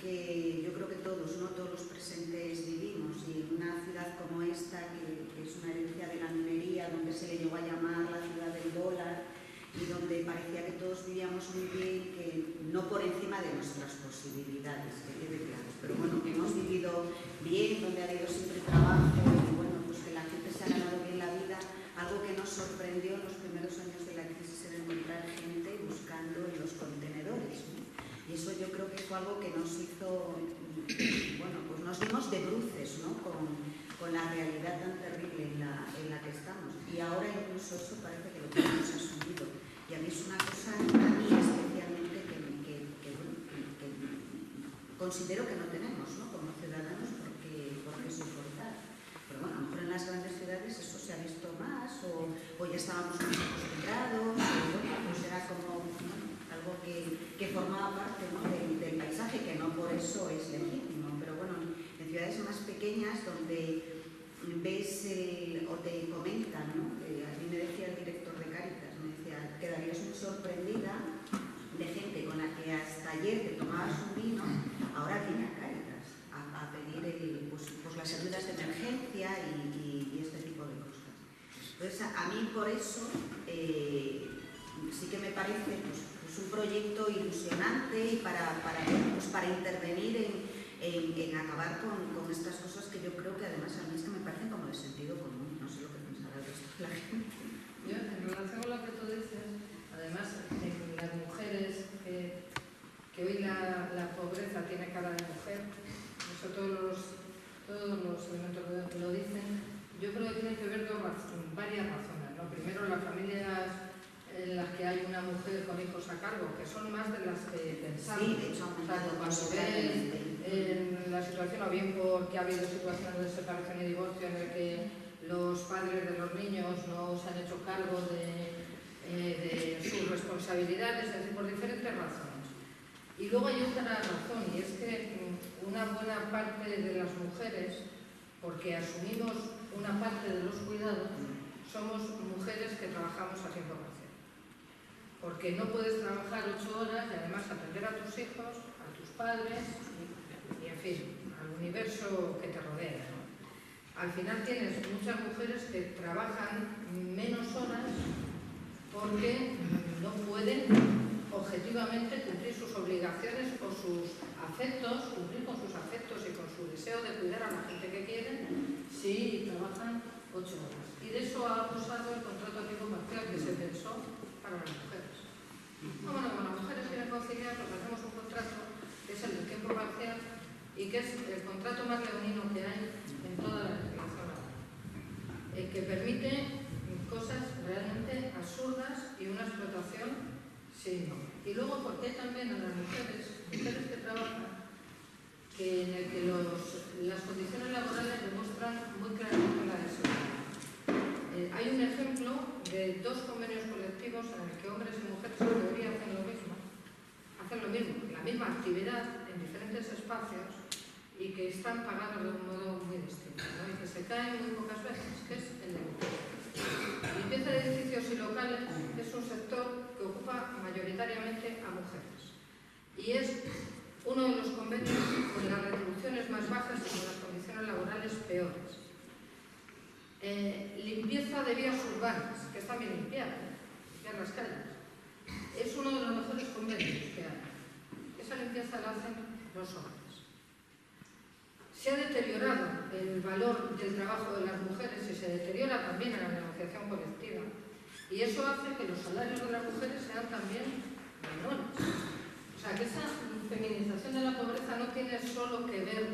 yo creo que todos los presentes vivimos, y en una ciudad como esta, que es una herencia de la minería, donde se le llegó a llamar la ciudad del dólar, y donde parecía que todos vivíamos muy bien, que no por encima de nuestras posibilidades, que quede claro, pero bueno, que hemos vivido bien, donde ha habido siempre trabajo, y bueno, pues que la gente se ha ganado bien la vida. Algo que nos sorprendió en los primeros años de la crisis era encontrar gente buscando en los contenedores, ¿no? Y eso yo creo que fue algo que nos hizo, bueno, pues nos dimos de bruces, ¿no? Con la realidad tan terrible en la que estamos. Y ahora incluso eso parece que lo tenemos asumido. Y a mí es una cosa, a mí especialmente, que considero que no tenemos, ¿no? Como ciudadanos, porque soportar. Pero bueno, a lo mejor en las grandes ciudades eso se ha visto más, o ya estábamos muy acostumbrados, pues era como algo que formaba parte, ¿no? del paisaje, que no por eso es legítimo. Pero bueno, en ciudades más pequeñas donde ves o te comentan, ¿no? A mí me decía el director de Cáritas, me decía, quedarías muy sorprendida de gente con la que hasta ayer te tomabas un vino, ahora viene a Cáritas a pedir pues las ayudas de emergencia y este tipo de cosas. Entonces, a mí por eso sí que me parece pues un proyecto ilusionante y para intervenir en acabar con estas cosas que yo creo que además a mí es que me parecen como de sentido común. No sé lo que pensará el resto de la gente. Yo, en relación con lo que tú dices, además, en las mujeres que hoy la pobreza tiene cara de mujer, eso todos los elementos lo dicen. Yo creo que tiene que ver varias razones, ¿no? Primero, las familias en las que hay una mujer con hijos a cargo, que son más de las que pensamos. Sí, de hecho, cuando ves en la situación, o bien porque ha habido situaciones de separación y divorcio en el que los padres de los niños no se han hecho cargo de de sus responsabilidades, es decir, por diferentes razones. Y luego hay otra razón, y es que una buena parte de las mujeres, porque asumimos una parte de los cuidados, somos mujeres que trabajamos a tiempo parcial. Porque no puedes trabajar 8 horas y además atender a tus hijos, a tus padres y en fin, al universo que te rodea, ¿no? Al final tienes muchas mujeres que trabajan menos horas porque no pueden objetivamente cumplir sus obligaciones o sus afectos, cumplir con sus afectos y con su deseo de cuidar a la gente que quieren si trabajan 8 horas. Y de eso ha abusado el contrato a tiempo parcial que se pensó para las mujeres. Bueno, como las mujeres quieren conciliar, pues hacemos un contrato que es el de tiempo parcial y que es el contrato más leonino que hay en toda la legislación laboral, que permite cosas realmente absurdas y una explotación sin nombre. Y luego porque también a las mujeres que trabajan, en el que las condiciones laborales demuestran muy claramente la desigualdad. Hay un ejemplo de 2 convenios colectivos en el que hombres y mujeres en teoría hacen lo mismo, la misma actividad en diferentes espacios y que están pagados de un modo muy distinto, ¿no? Y que se caen muy pocas veces, que es el de mujeres. Limpieza de edificios y locales es un sector que ocupa mayoritariamente a mujeres y es uno de los convenios con las retribuciones más bajas y con las condiciones laborales peores. Limpieza de vías urbanas, que está bien limpiar las calles, es uno de los mejores convenios que hay. Esa limpieza la hacen los hombres. Se ha deteriorado el valor del trabajo de las mujeres y se deteriora también en la negociación colectiva. Y eso hace que los salarios de las mujeres sean también menores. O sea, que esa feminización de la pobreza no tiene solo que ver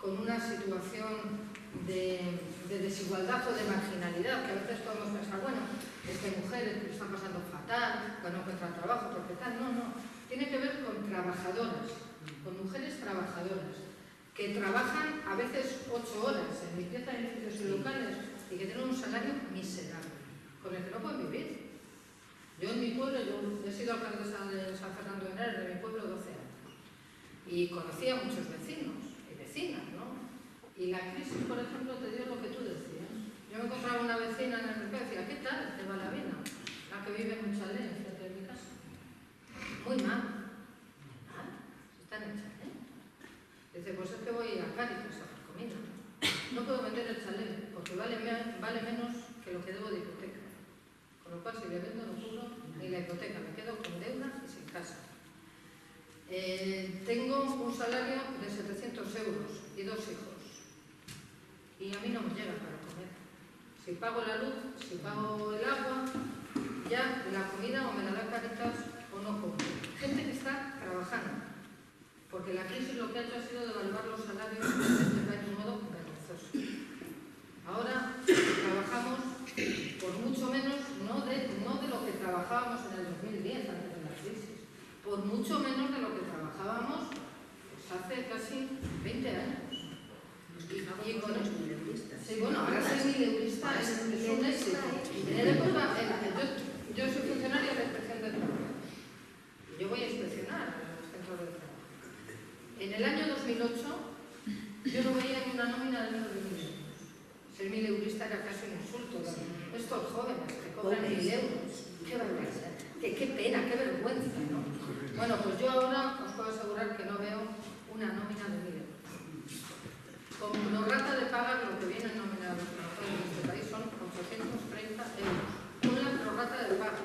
con una situación de desigualdad o de marginalidad, que a veces podemos pensar, bueno, es que hay mujeres que lo están pasando fatal, que no encuentran trabajo, porque tal. No. Tiene que ver con trabajadoras, con mujeres trabajadoras, que trabajan a veces 8 horas en limpieza de edificios y locales y que tienen un salario miserable, con el que no pueden vivir. Yo en mi pueblo, yo he sido alcaldesa de San Fernando de Henares, de mi pueblo, 12 años, y conocí a muchos vecinos y vecinas, ¿no? Y la crisis, por ejemplo, te dio lo que tú decías. Yo me encontraba una vecina en el mercado y decía, ¿qué tal te va la vida? La que vive en un chalet frente de mi casa. Muy mal. Están en chalet. Dice, pues es que voy a Cáritas a por comida. No puedo vender el chalet porque vale menos que lo que debo de hipoteca. Con lo cual, si le vendo, no cubro ni la hipoteca. Me quedo con deuda y sin casa. Tengo un salario de 700 euros y 2 hijos. Y a mí no me llega para comer. Si pago la luz, si pago el agua, ya la comida o me la da Cáritas o no como. Gente que está trabajando. Porque la crisis lo que ha hecho ha sido devaluar los salarios de este país de un modo vergonzoso. Ahora trabajamos por mucho menos, no de lo que trabajábamos en el 2010, antes de la crisis, por mucho menos de lo que trabajábamos pues, hace casi 20 años. Y con los mileuristas. Sí, bueno, ahora ser mileurista es un éxito. En época, yo soy funcionaria de inspección de trabajo. Y yo voy a inspeccionar a los centros de trabajo. En el año 2008 yo no veía ni una nómina de menos de 1.000 euros. Ser mileurista era casi un insulto. Estos jóvenes que cobran 1.000 euros. Qué vergüenza, qué pena, qué vergüenza, ¿no? Bueno, pues yo ahora os puedo asegurar que no veo una nómina de 1.000 euros. Con prorrata de paga, lo que viene en nómina de los trabajadores de este país son 830 euros. Con la prorrata de paga.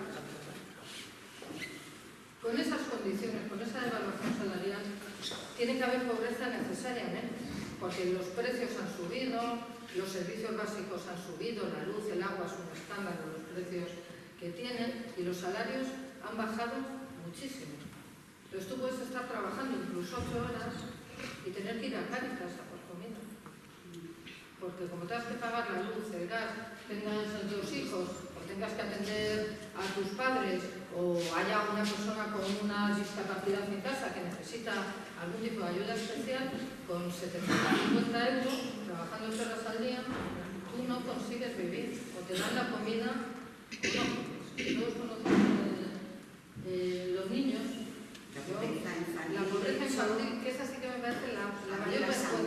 Con esas condiciones, con esa devaluación salarial, tiene que haber pobreza necesariamente, porque los precios han subido, los servicios básicos han subido, la luz, el agua es un escándalo, los precios que tienen, y los salarios han bajado muchísimo. Entonces tú puedes estar trabajando incluso 8 horas y tener que ir a Cáritas a por comida. Porque como tengas que pagar la luz, el gas, tengas 2 hijos, o tengas que atender a tus padres, o haya una persona con una discapacidad en casa que necesita algún tipo de ayuda especial, con 750 euros, trabajando 8 horas al día, tú no consigues vivir, o te dan la comida o no. todos conocemos los niños. La pobreza infantil. La pobreza infantil, que esa sí que me parece la mayor vergüenza de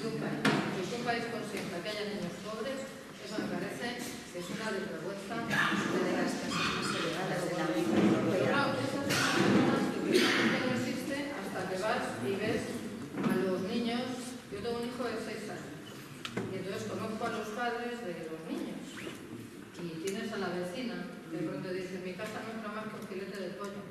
un país. Pues un país consienta que haya niños pobres, eso me parece que es una desvergüenza de las casas más elevadas de la Unión Europea. Pero claro, esas personas que no existe hasta que vas y ves a los niños. Yo tengo un hijo de 6 años y entonces conozco a los padres de los niños y tienes a la vecina que de pronto dice: mi casa no entra más que un filete de pollo.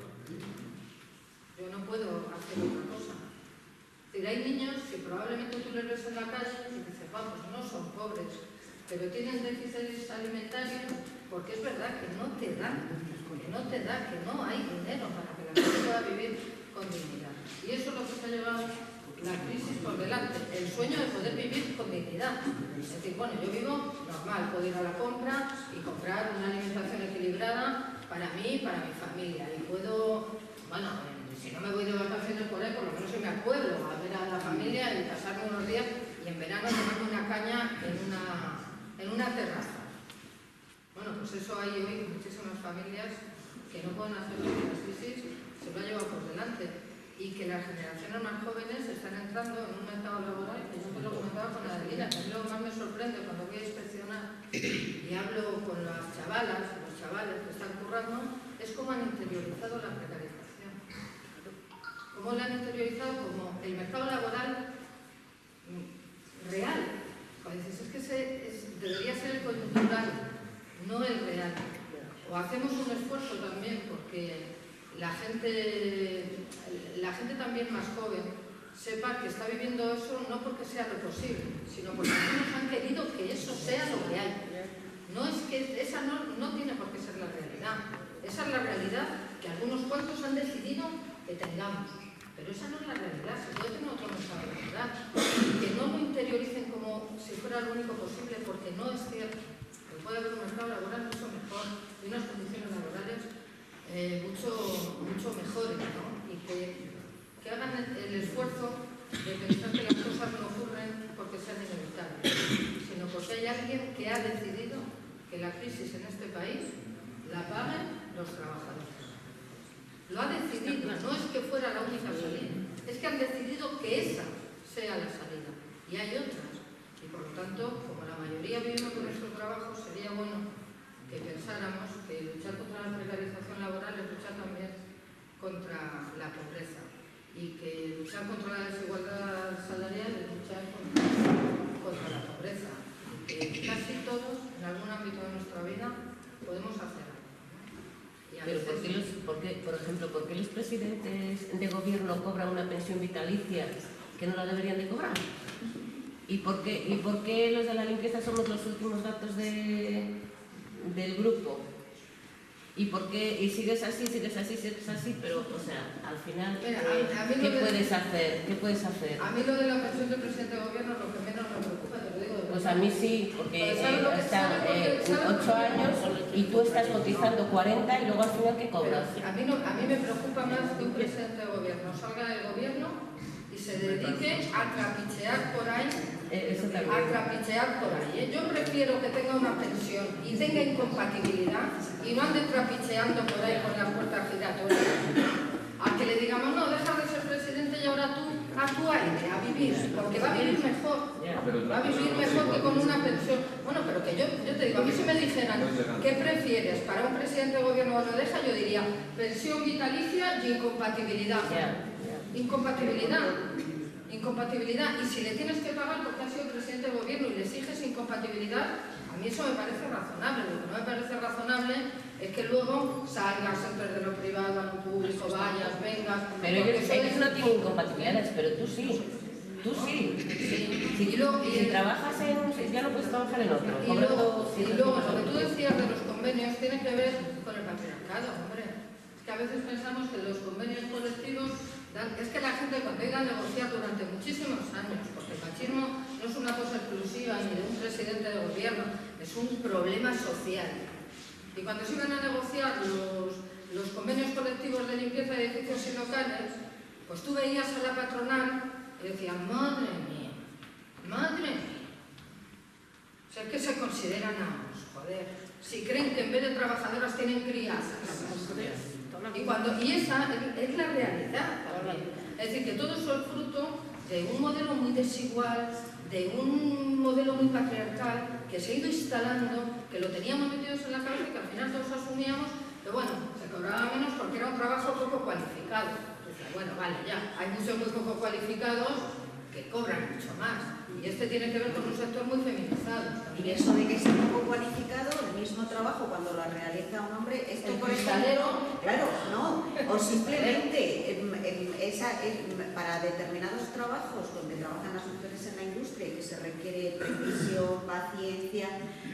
Yo no puedo hacer otra cosa. Es decir, hay niños que probablemente tú les ves en la calle y dices: vamos, no son pobres, pero tienen déficits alimentarios porque es verdad que no te dan, que no hay dinero para que la gente pueda vivir con dignidad. Y eso es lo que se ha llevado la crisis por delante, el sueño de poder vivir con dignidad. Es decir, bueno, yo vivo normal, puedo ir a la compra y comprar una alimentación equilibrada para mí y para mi familia. Y puedo, bueno, si no me voy de vacaciones por ahí, por lo menos irme al pueblo a ver a la familia y pasarme unos días y en verano tomarme una caña en una terraza. Bueno, pues eso hay hoy muchísimas familias que no pueden hacer lo que la crisis se lo ha llevado por delante. Y que las generaciones más jóvenes están entrando en un mercado laboral que yo te lo comentaba con Adelina, que a mí lo que más me sorprende cuando voy a inspeccionar y hablo con las chavalas, los chavales que están currando, es cómo han interiorizado la precarización. Cómo la han interiorizado como el mercado laboral real. Cuando dices, es que debería ser el coyuntural, no el real. O hacemos un esfuerzo también porque la gente también más joven sepa que está viviendo eso no porque sea lo posible, sino porque algunos han querido que eso sea lo que hay. No es que esa no tiene por qué ser la realidad. Esa es la realidad que algunos cuantos han decidido que tengamos. Pero esa no es la realidad, se puede tener otro mercado laboral. Que no lo interioricen como si fuera lo único posible, porque no es cierto. Que puede haber un mercado laboral mucho mejor y unas condiciones laborales mucho mejores, ¿no? Y que hagan el esfuerzo de pensar que las cosas no ocurren porque sean inevitables, sino porque hay alguien que ha decidido que la crisis en este país la paguen los trabajadores. Lo ha decidido, no es que fuera la única salida, es que han decidido que esa sea la salida. Y hay otras. Y por lo tanto, como la mayoría vivimos con nuestros trabajos, sería bueno que pensáramos que luchar contra la precarización laboral es luchar también contra la pobreza y que luchar contra la desigualdad salarial es luchar contra la pobreza y que casi todos en algún ámbito de nuestra vida podemos hacer algo. Pero por ejemplo, ¿por qué los presidentes de gobierno cobran una pensión vitalicia que no la deberían de cobrar? ¿Y por qué los de la limpieza somos los últimos datos del grupo? ¿Y por qué? Y sigues así, pero, o sea, al final, ¿qué puedes hacer? ¿Qué puedes hacer? A mí lo de la pensión del presidente de gobierno es lo que menos me preocupa, te lo digo. Pues a mí sí, porque están 8 años y tú estás cotizando 40 y luego al final, ¿qué cobras? A mí me preocupa más que un presidente de gobierno salga del gobierno y se dedique a trapichear por ahí. Yo prefiero que tenga una pensión y tenga incompatibilidad y no ande trapicheando por ahí con la puerta giratoria. A que le digamos, no, deja de ser presidente y ahora tú a tu aire, a vivir, porque va a vivir mejor. Va a vivir mejor que con una pensión. Bueno, pero que yo te digo, a mí si me dijeran, ¿qué prefieres para un presidente de gobierno o lo deja? Yo diría, pensión vitalicia y incompatibilidad. Incompatibilidad, y si le tienes que pagar porque has sido presidente del gobierno y le exiges incompatibilidad, a mí eso me parece razonable. Lo que no me parece razonable es que luego salgas, entres de lo privado a lo público, vayas, vengas. Pero ellos no tienen incompatibilidades, pero tú sí. Si trabajas en un sitio, ya no puedes trabajar en otro. Y luego lo que tú decías de los convenios tiene que ver con el patriarcado, hombre. Es que a veces pensamos que los convenios colectivos es que la gente cuando ha ido a negociar durante muchísimos años, porque el machismo no es una cosa exclusiva ni de un presidente de gobierno, es un problema social. Y cuando se iban a negociar los convenios colectivos de limpieza de edificios y locales, pues tú veías a la patronal y decían, madre mía. O sea, es que se consideran amos, joder. Si creen que en vez de trabajadoras tienen criadas. Y esa es la realidad también. Es decir, que todo eso es fruto de un modelo muy desigual, de un modelo muy patriarcal que se ha ido instalando, que lo teníamos metidos en la cabeza y que al final todos asumíamos que, bueno, se cobraba menos porque era un trabajo poco cualificado. Entonces, bueno, vale, ya, hay muchos muy poco cualificados que cobran mucho más. Y este tiene que ver con un sector muy feminizado. Y eso de que sea poco cualificado, el mismo trabajo cuando lo realiza un hombre, esto por ejemplo, claro, no, o simplemente para determinados trabajos donde trabajan las mujeres en la industria y que se requiere precisión, paciencia,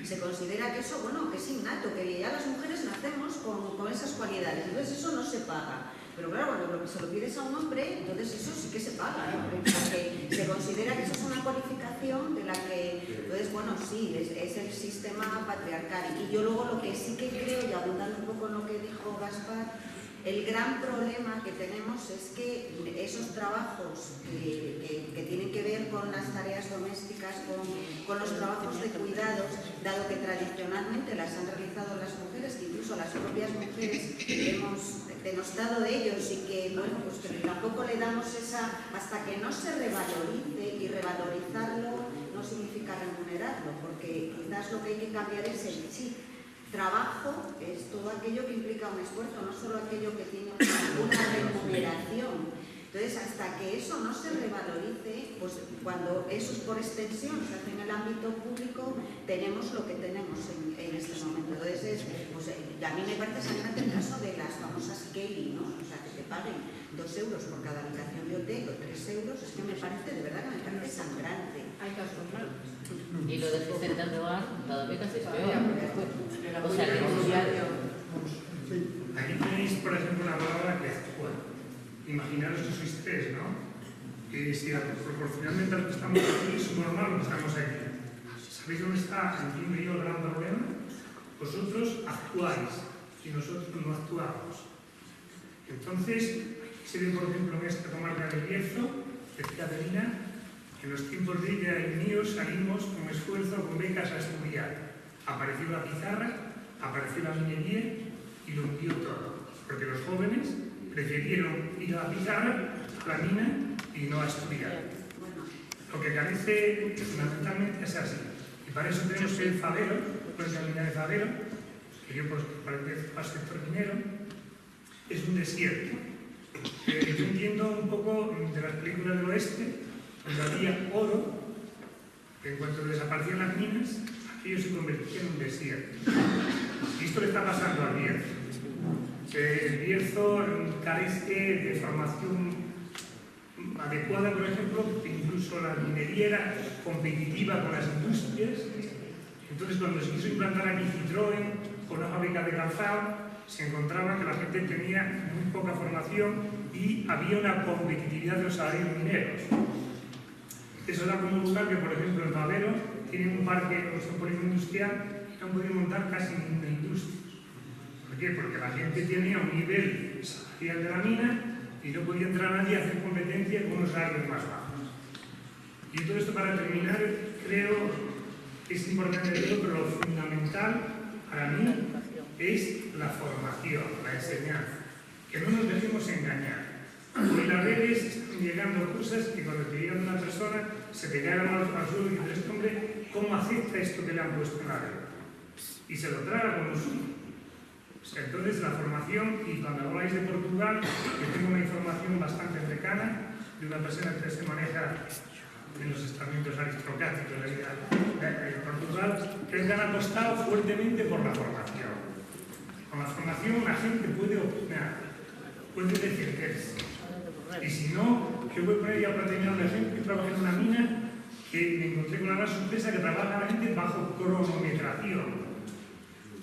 se considera que eso, bueno, que es innato, que ya las mujeres nacemos con esas cualidades, entonces eso no se paga. Pero claro, cuando se lo pides a un hombre, entonces eso sí que se paga, ¿no? Porque se considera que eso es una cualificación de la que, entonces, bueno, sí, es el sistema patriarcal. Y yo luego lo que sí que creo, y abundando un poco en lo que dijo Gaspar, el gran problema que tenemos es que esos trabajos que tienen que ver con las tareas domésticas, con los trabajos de cuidados, dado que tradicionalmente las han realizado las mujeres, que incluso las propias mujeres hemos denostado de ellos y que, bueno, pues que tampoco le damos hasta que no se revalorice, y revalorizarlo no significa remunerarlo, porque quizás lo que hay que cambiar es el chip. Trabajo es todo aquello que implica un esfuerzo, no solo aquello que tiene una remuneración. Entonces, hasta que eso no se revalorice, pues cuando eso por extensión se hace en el ámbito público, tenemos lo que tenemos en este momento. Entonces, pues, a mí me parece sangrante el caso de las famosas Kelly, ¿no? O sea, que te paguen 2 euros por cada habitación de hotel o 3 euros, es que me parece, de verdad que me parece sangrante. Hay casos malos. Y lo de asistentes de hogar todavía casi es peor. O sea, aquí tenéis, por ejemplo, una palabra que actúa. Imaginaros que sois 3, ¿no? Que si proporcionalmente a lo que estamos aquí es normal lo que estamos aquí. ¿Sabéis dónde está, entiendo yo, el gran problema? Vosotros actuáis y nosotros no actuamos. Entonces, se ve, por ejemplo, en esta comarca del Bierzo, decía Adelina, en los tiempos de ella y míos salimos con esfuerzo, con becas a estudiar. Apareció la pizarra, apareció la minería y lo hundió todo. Porque los jóvenes prefirieron ir a la pizarra, a la mina y no a estudiar. Lo que carece fundamentalmente es así. Y para eso tenemos el Fabero, pues la mina de Fabero, que yo pues pertenezco al sector minero, es un desierto. Yo entiendo un poco de las películas del oeste, donde había oro, que en cuanto desaparecían las minas, aquello se convertía en un desierto. Y esto le está pasando al Bierzo. El Bierzo carece de formación adecuada, por ejemplo, incluso la minería era competitiva con las industrias. Entonces, cuando se quiso implantar aquí Citroën con una fábrica de calzado, se encontraba que la gente tenía muy poca formación y había una competitividad de los salarios mineros. Eso da como lugar que, por ejemplo, en Fabero tienen un parque o un polígono industrial y no han podido montar casi ninguna industria. ¿Por qué? Porque la gente tenía un nivel salarial de la mina y no podía entrar nadie a hacer competencia con unos salarios más bajos. Y todo esto, para terminar, creo que es importante decirlo, pero lo fundamental para mí es la formación, la enseñanza. Que no nos dejemos engañar. Hoy las redes están llegando cosas que cuando te llegan a una persona se te cae la mano al suelo y dices, este hombre, ¿cómo acepta esto que le han puesto en la red? Y se lo traga con los suyos. O sea, entonces la formación, y cuando habláis de Portugal, que tengo una información bastante cercana de una persona que se maneja en los estamentos aristocráticos de Portugal, que han apostado fuertemente por la formación. Con la formación la gente puede opinar, puede defenderse. Y si no, yo voy a poner ya para terminar un ejemplo. Yo trabajé en una mina que me encontré con una gran sorpresa, que trabaja la gente bajo cronometración.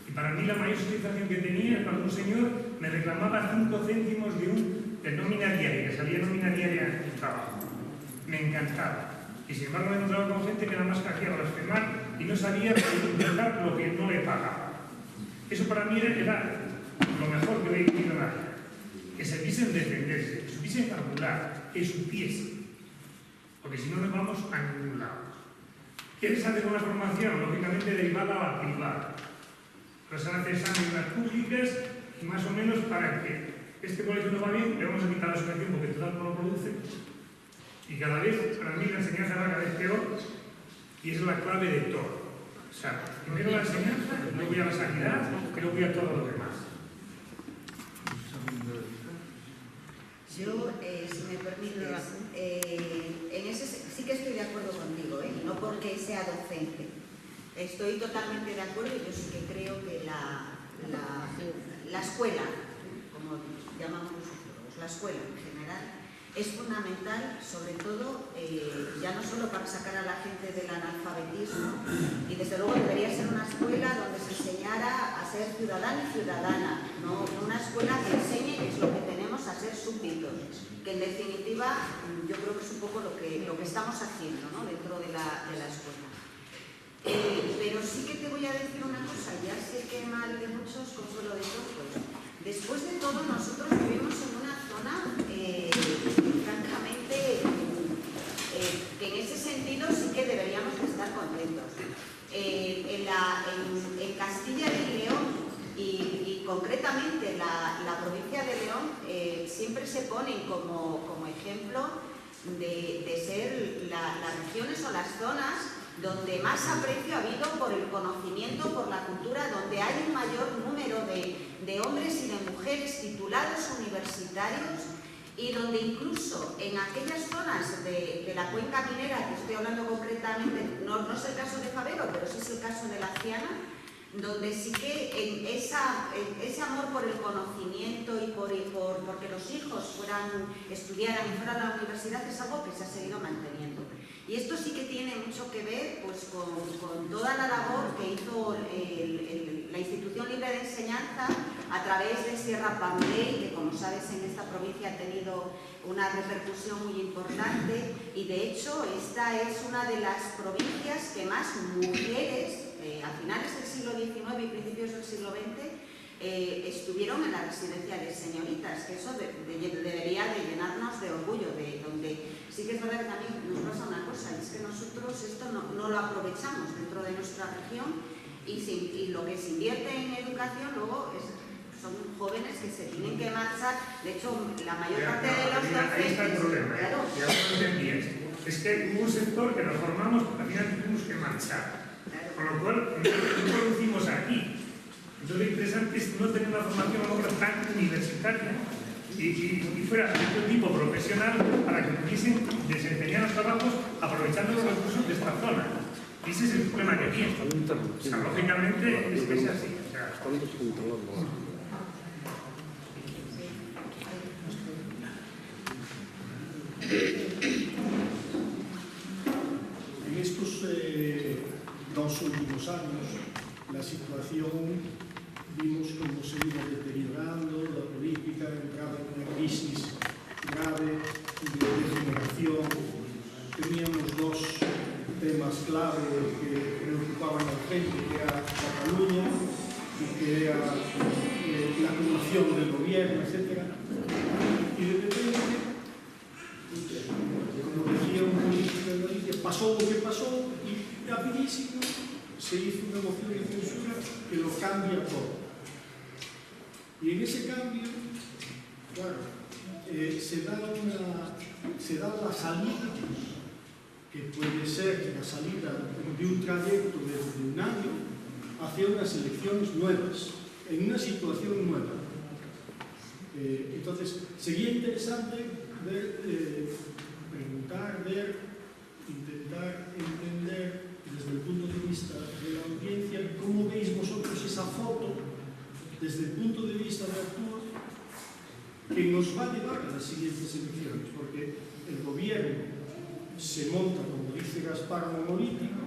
Y para mí la mayor satisfacción que tenía es cuando un señor me reclamaba 5 céntimos de nómina diaria, que salía nómina diaria en el trabajo. Me encantaba. Y sin embargo me encontraba con gente que nada más que hacía blasfemar y no sabía interpretar lo que no le pagaba. Eso para mí era lo mejor que había vivido en la vida. Que se supiesen defenderse, que supiesen calcular, que supiesen. Porque si no, no vamos a ningún lado. ¿Quieres hacer una formación? Lógicamente derivada a la privada. Pero se van a hacer exámenes públicas y más o menos para que este colegio no va bien, le vamos a quitar la subvención porque total no lo produce. Y cada vez, para mí, la enseñanza va cada vez peor y es la clave de todo. O sea, primero la enseñanza, luego ya la sanidad y luego ya todo lo demás. Yo, si me permites, en ese sí que estoy de acuerdo contigo, y no porque sea docente. Estoy totalmente de acuerdo y yo sí que creo que la escuela, como llamamos los sociólogos, la escuela en general, es fundamental, sobre todo, ya no solo para sacar a la gente del analfabetismo, y desde luego debería ser una escuela donde se enseñara a ser ciudadano y ciudadana, no una escuela que enseñe, que es lo que tenemos, a ser súbditos, que en definitiva yo creo que es un poco lo que estamos haciendo, ¿no?, dentro de la escuela. Pero sí que te voy a decir una cosa, ya sé que mal de muchos, consuelo de todos. Después de todo, nosotros vivimos en una zona, francamente, que en ese sentido sí que deberíamos de estar contentos. En Castilla y León, y concretamente la provincia de León, siempre se ponen como ejemplo de ser las regiones o las zonas donde más aprecio ha habido por el conocimiento, por la cultura, donde hay un mayor número de hombres y de mujeres titulados universitarios y donde incluso en aquellas zonas de la cuenca minera, que estoy hablando concretamente, no es el caso de Fabero, pero sí es el caso de La Ciana, donde sí que ese amor por el conocimiento y porque los hijos estudiaran y fueran a la universidad es algo que se ha seguido manteniendo. Y esto sí que tiene mucho que ver pues, con toda la labor que hizo la Institución Libre de Enseñanza a través de Sierra Pampley, que como sabes en esta provincia ha tenido una repercusión muy importante, y de hecho esta es una de las provincias que más mujeres, a finales del siglo XIX y principios del siglo XX, estuvieron en las residenciales señoritas, que eso debería de llenarnos de orgullo, de donde sí que es verdad que también nos pasa una cosa, y es que nosotros esto no lo aprovechamos dentro de nuestra región y lo que se invierte en educación luego son jóvenes que se tienen que marchar. De hecho, la mayor parte de los docentes... Ahí está el problema, claro. que ahora no entendías. Es que hay un sector que nos formamos porque al final tuvimos que marchar, con lo cual no producimos aquí. Entonces lo interesante es no tener una formación ahora tan universitaria y fuera de otro tipo profesional para que pudiesen desempeñar los trabajos aprovechando los recursos de esta zona. Y ese es el problema que tiene. O sea, lógicamente es que es así. O sea, en estos 2 últimos años, la situación vimos cómo se iba deteriorando, la política entraba en una crisis grave de degeneración. Teníamos 2 temas clave que preocupaban a la gente, que era Cataluña y que era la actuación del gobierno, etc. Y de repente, como decía un político de Galicia, pasó lo que pasó y rapidísimo se hizo una moción de censura que lo cambia todo. Y en ese cambio, claro, se da la salida, que puede ser la salida de un trayecto de un año hacia unas elecciones nuevas, en una situación nueva. Entonces, sería interesante preguntar, intentar entender desde el punto de vista de la audiencia cómo veis vosotros esa foto desde el punto de vista de Actúa que nos va a llevar a las siguientes elecciones, porque el gobierno se monta, como dice Gaspar, monolítico.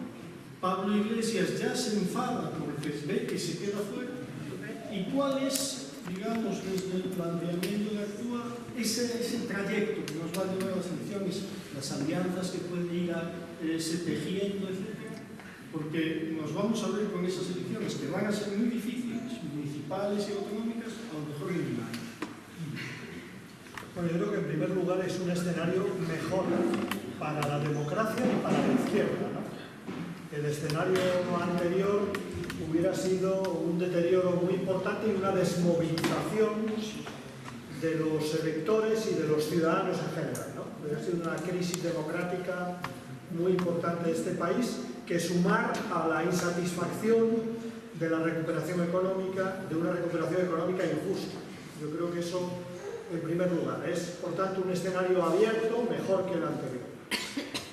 Pablo Iglesias ya se enfada porque ve que se queda fuera. ¿Y cuál es, digamos, desde el planteamiento de Actúa, ese trayecto que nos va a llevar a las elecciones, las alianzas que puede ir se tejiendo, etc.? Porque nos vamos a ver con esas elecciones que van a ser muy difíciles, municipales y autonómicas, a lo mejor en un año. Bueno, yo creo que en primer lugar es un escenario mejor para la democracia y para la izquierda, ¿no? El escenario anterior hubiera sido un deterioro muy importante y una desmovilización de los electores y de los ciudadanos en general, ¿no? Hubiera sido una crisis democrática muy importante de este país, que sumar a la insatisfacción de la recuperación económica, de una recuperación económica injusta. Yo creo que eso, en primer lugar, es, por tanto, un escenario abierto, mejor que el anterior.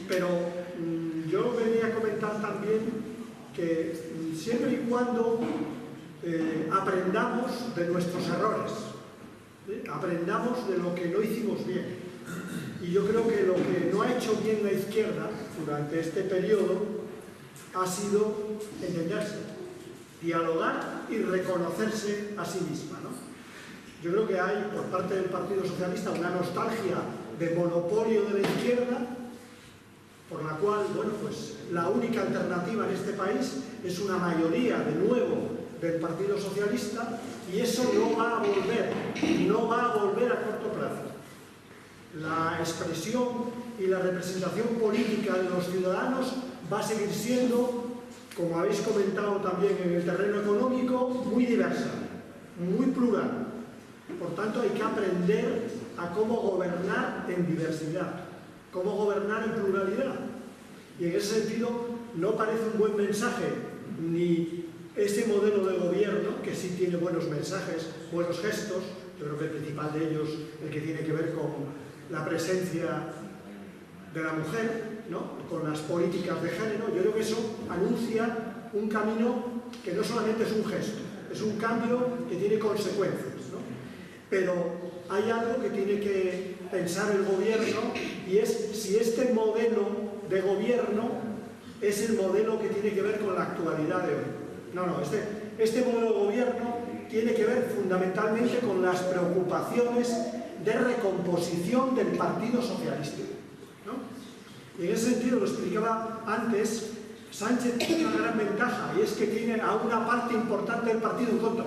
Pero yo venía a comentar también que siempre y cuando aprendamos de nuestros errores, aprendamos de lo que no hicimos bien. Y yo creo que lo que no ha hecho bien la izquierda durante este periodo ha sido entenderse, dialogar y reconocerse a sí misma, ¿no? Yo creo que hay por parte del Partido Socialista una nostalgia de monopolio de la izquierda, por la cual, bueno, pues la única alternativa en este país es una mayoría de nuevo del Partido Socialista, y eso no va a volver a corto plazo. La expresión y la representación política de los ciudadanos va a seguir siendo, como habéis comentado también en el terreno económico, muy diversa, muy plural. Por tanto, hay que aprender a cómo gobernar en diversidad, cómo gobernar en pluralidad. Y en ese sentido, no parece un buen mensaje ni ese modelo de gobierno, que sí tiene buenos mensajes, buenos gestos. Yo creo que el principal de ellos, el que tiene que ver con la presencia de la mujer, ¿no?, con las políticas de género. Yo creo que eso anuncia un camino que no solamente es un gesto, es un cambio que tiene consecuencias, ¿no? Pero hay algo que tiene que pensar el gobierno, y es si este modelo de gobierno es el modelo que tiene que ver con la actualidad de hoy. No, este modelo de gobierno tiene que ver fundamentalmente con las preocupaciones de recomposición del Partido Socialista, ¿no? Y en ese sentido, lo explicaba antes, Sánchez tiene una gran ventaja, y es que tiene a una parte importante del partido en contra.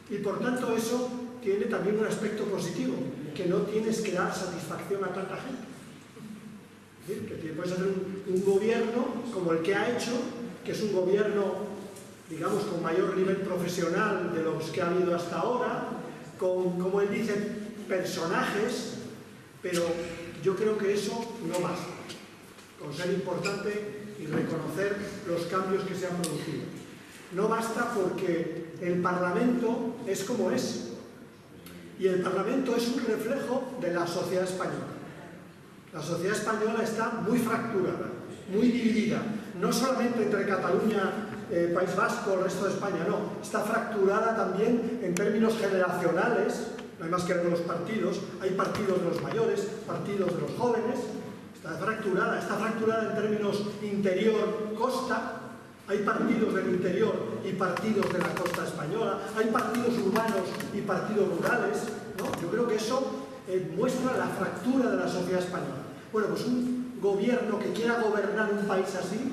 Y por tanto eso tiene también un aspecto positivo, que no tienes que dar satisfacción a tanta gente. ¿Sí? Que puedes hacer un gobierno como el que ha hecho, que es un gobierno, digamos, con mayor nivel profesional de los que ha habido hasta ahora, con, como él dice, personajes, pero yo creo que eso no basta. Con ser importante y reconocer los cambios que se han producido. No basta porque el Parlamento es como es. Y el Parlamento es un reflejo de la sociedad española. La sociedad española está muy fracturada, muy dividida. No solamente entre Cataluña, País Vasco, el resto de España, no. Está fracturada también en términos generacionales. No hay más que ver los partidos. Hay partidos de los mayores, partidos de los jóvenes. Está fracturada en términos interior-costa. Hay partidos del interior y partidos de la costa española. Hay partidos urbanos y partidos rurales, ¿no? Yo creo que eso muestra la fractura de la sociedad española. Bueno, pues un gobierno que quiera gobernar un país así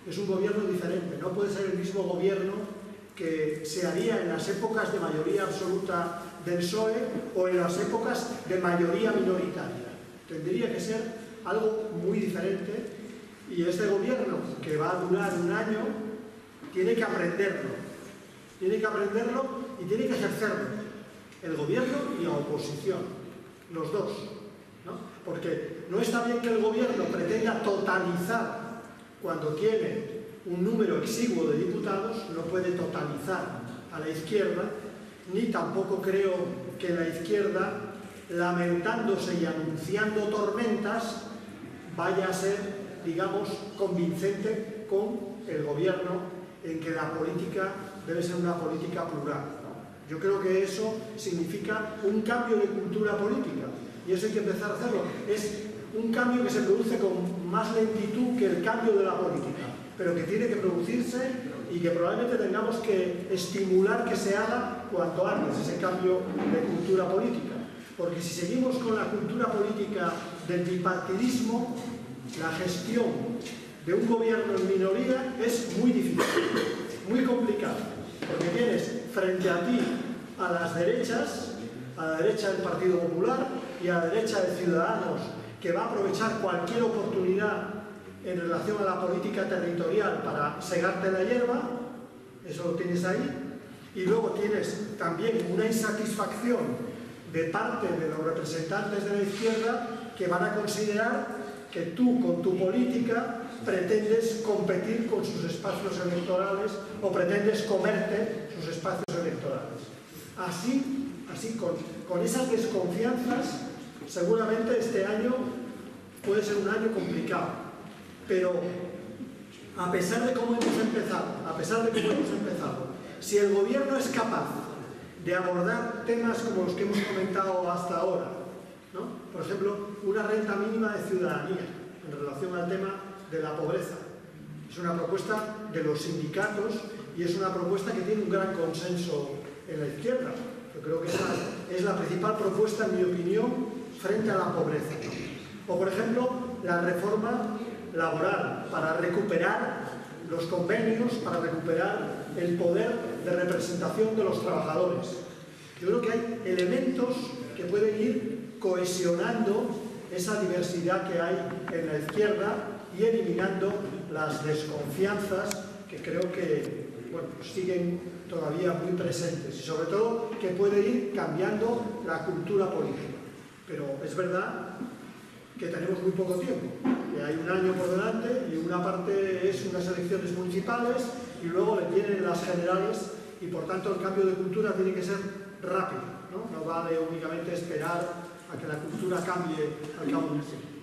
es un gobierno diferente. No puede ser el mismo gobierno que se haría en las épocas de mayoría absoluta del PSOE o en las épocas de mayoría minoritaria. Tendría que ser algo muy diferente, y este gobierno, que va a durar un año, tiene que aprenderlo y tiene que ejercerlo, el gobierno y la oposición, los dos, ¿no? Porque no está bien que el gobierno pretenda totalizar cuando tiene un número exiguo de diputados. No puede totalizar a la izquierda, ni tampoco creo que la izquierda, lamentándose y anunciando tormentas, vaya a ser, digamos, convincente con el gobierno en que la política debe ser una política plural. Yo creo que eso significa un cambio de cultura política, y eso hay que empezar a hacerlo. Es un cambio que se produce con más lentitud que el cambio de la política, pero que tiene que producirse y que probablemente tengamos que estimular que se haga cuanto antes, ese cambio de cultura política. Porque si seguimos con la cultura política del bipartidismo, la gestión de un gobierno en minoría es muy difícil, muy complicada, porque tienes frente a ti a las derechas, a la derecha del Partido Popular y a la derecha de Ciudadanos, que va a aprovechar cualquier oportunidad en relación a la política territorial para segarte la hierba, eso lo tienes ahí, y luego tienes también una insatisfacción de parte de los representantes de la izquierda que van a considerar que tú con tu política pretendes competir con sus espacios electorales o pretendes comerte sus espacios electorales. Así con esas desconfianzas, seguramente este año puede ser un año complicado, pero a pesar de cómo hemos empezado, si el gobierno es capaz de abordar temas como los que hemos comentado hasta ahora, ¿no? Por ejemplo, una renta mínima de ciudadanía en relación al tema de la pobreza. Es una propuesta de los sindicatos y es una propuesta que tiene un gran consenso en la izquierda. Yo creo que esa es la principal propuesta, en mi opinión, frente a la pobreza. O, por ejemplo, la reforma laboral para recuperar los convenios, para recuperar el poder de representación de los trabajadores. Yo creo que hay elementos que pueden ir cohesionando esa diversidad que hay en la izquierda y eliminando las desconfianzas que creo que siguen todavía muy presentes y sobre todo que puede ir cambiando la cultura política. Pero es verdad que tenemos muy poco tiempo, que hay un año por delante y una parte es unas elecciones municipales y luego le vienen las generales y por tanto el cambio de cultura tiene que ser rápido, ¿no? No vale únicamente esperar a que la cultura cambie al cabo de un tiempo.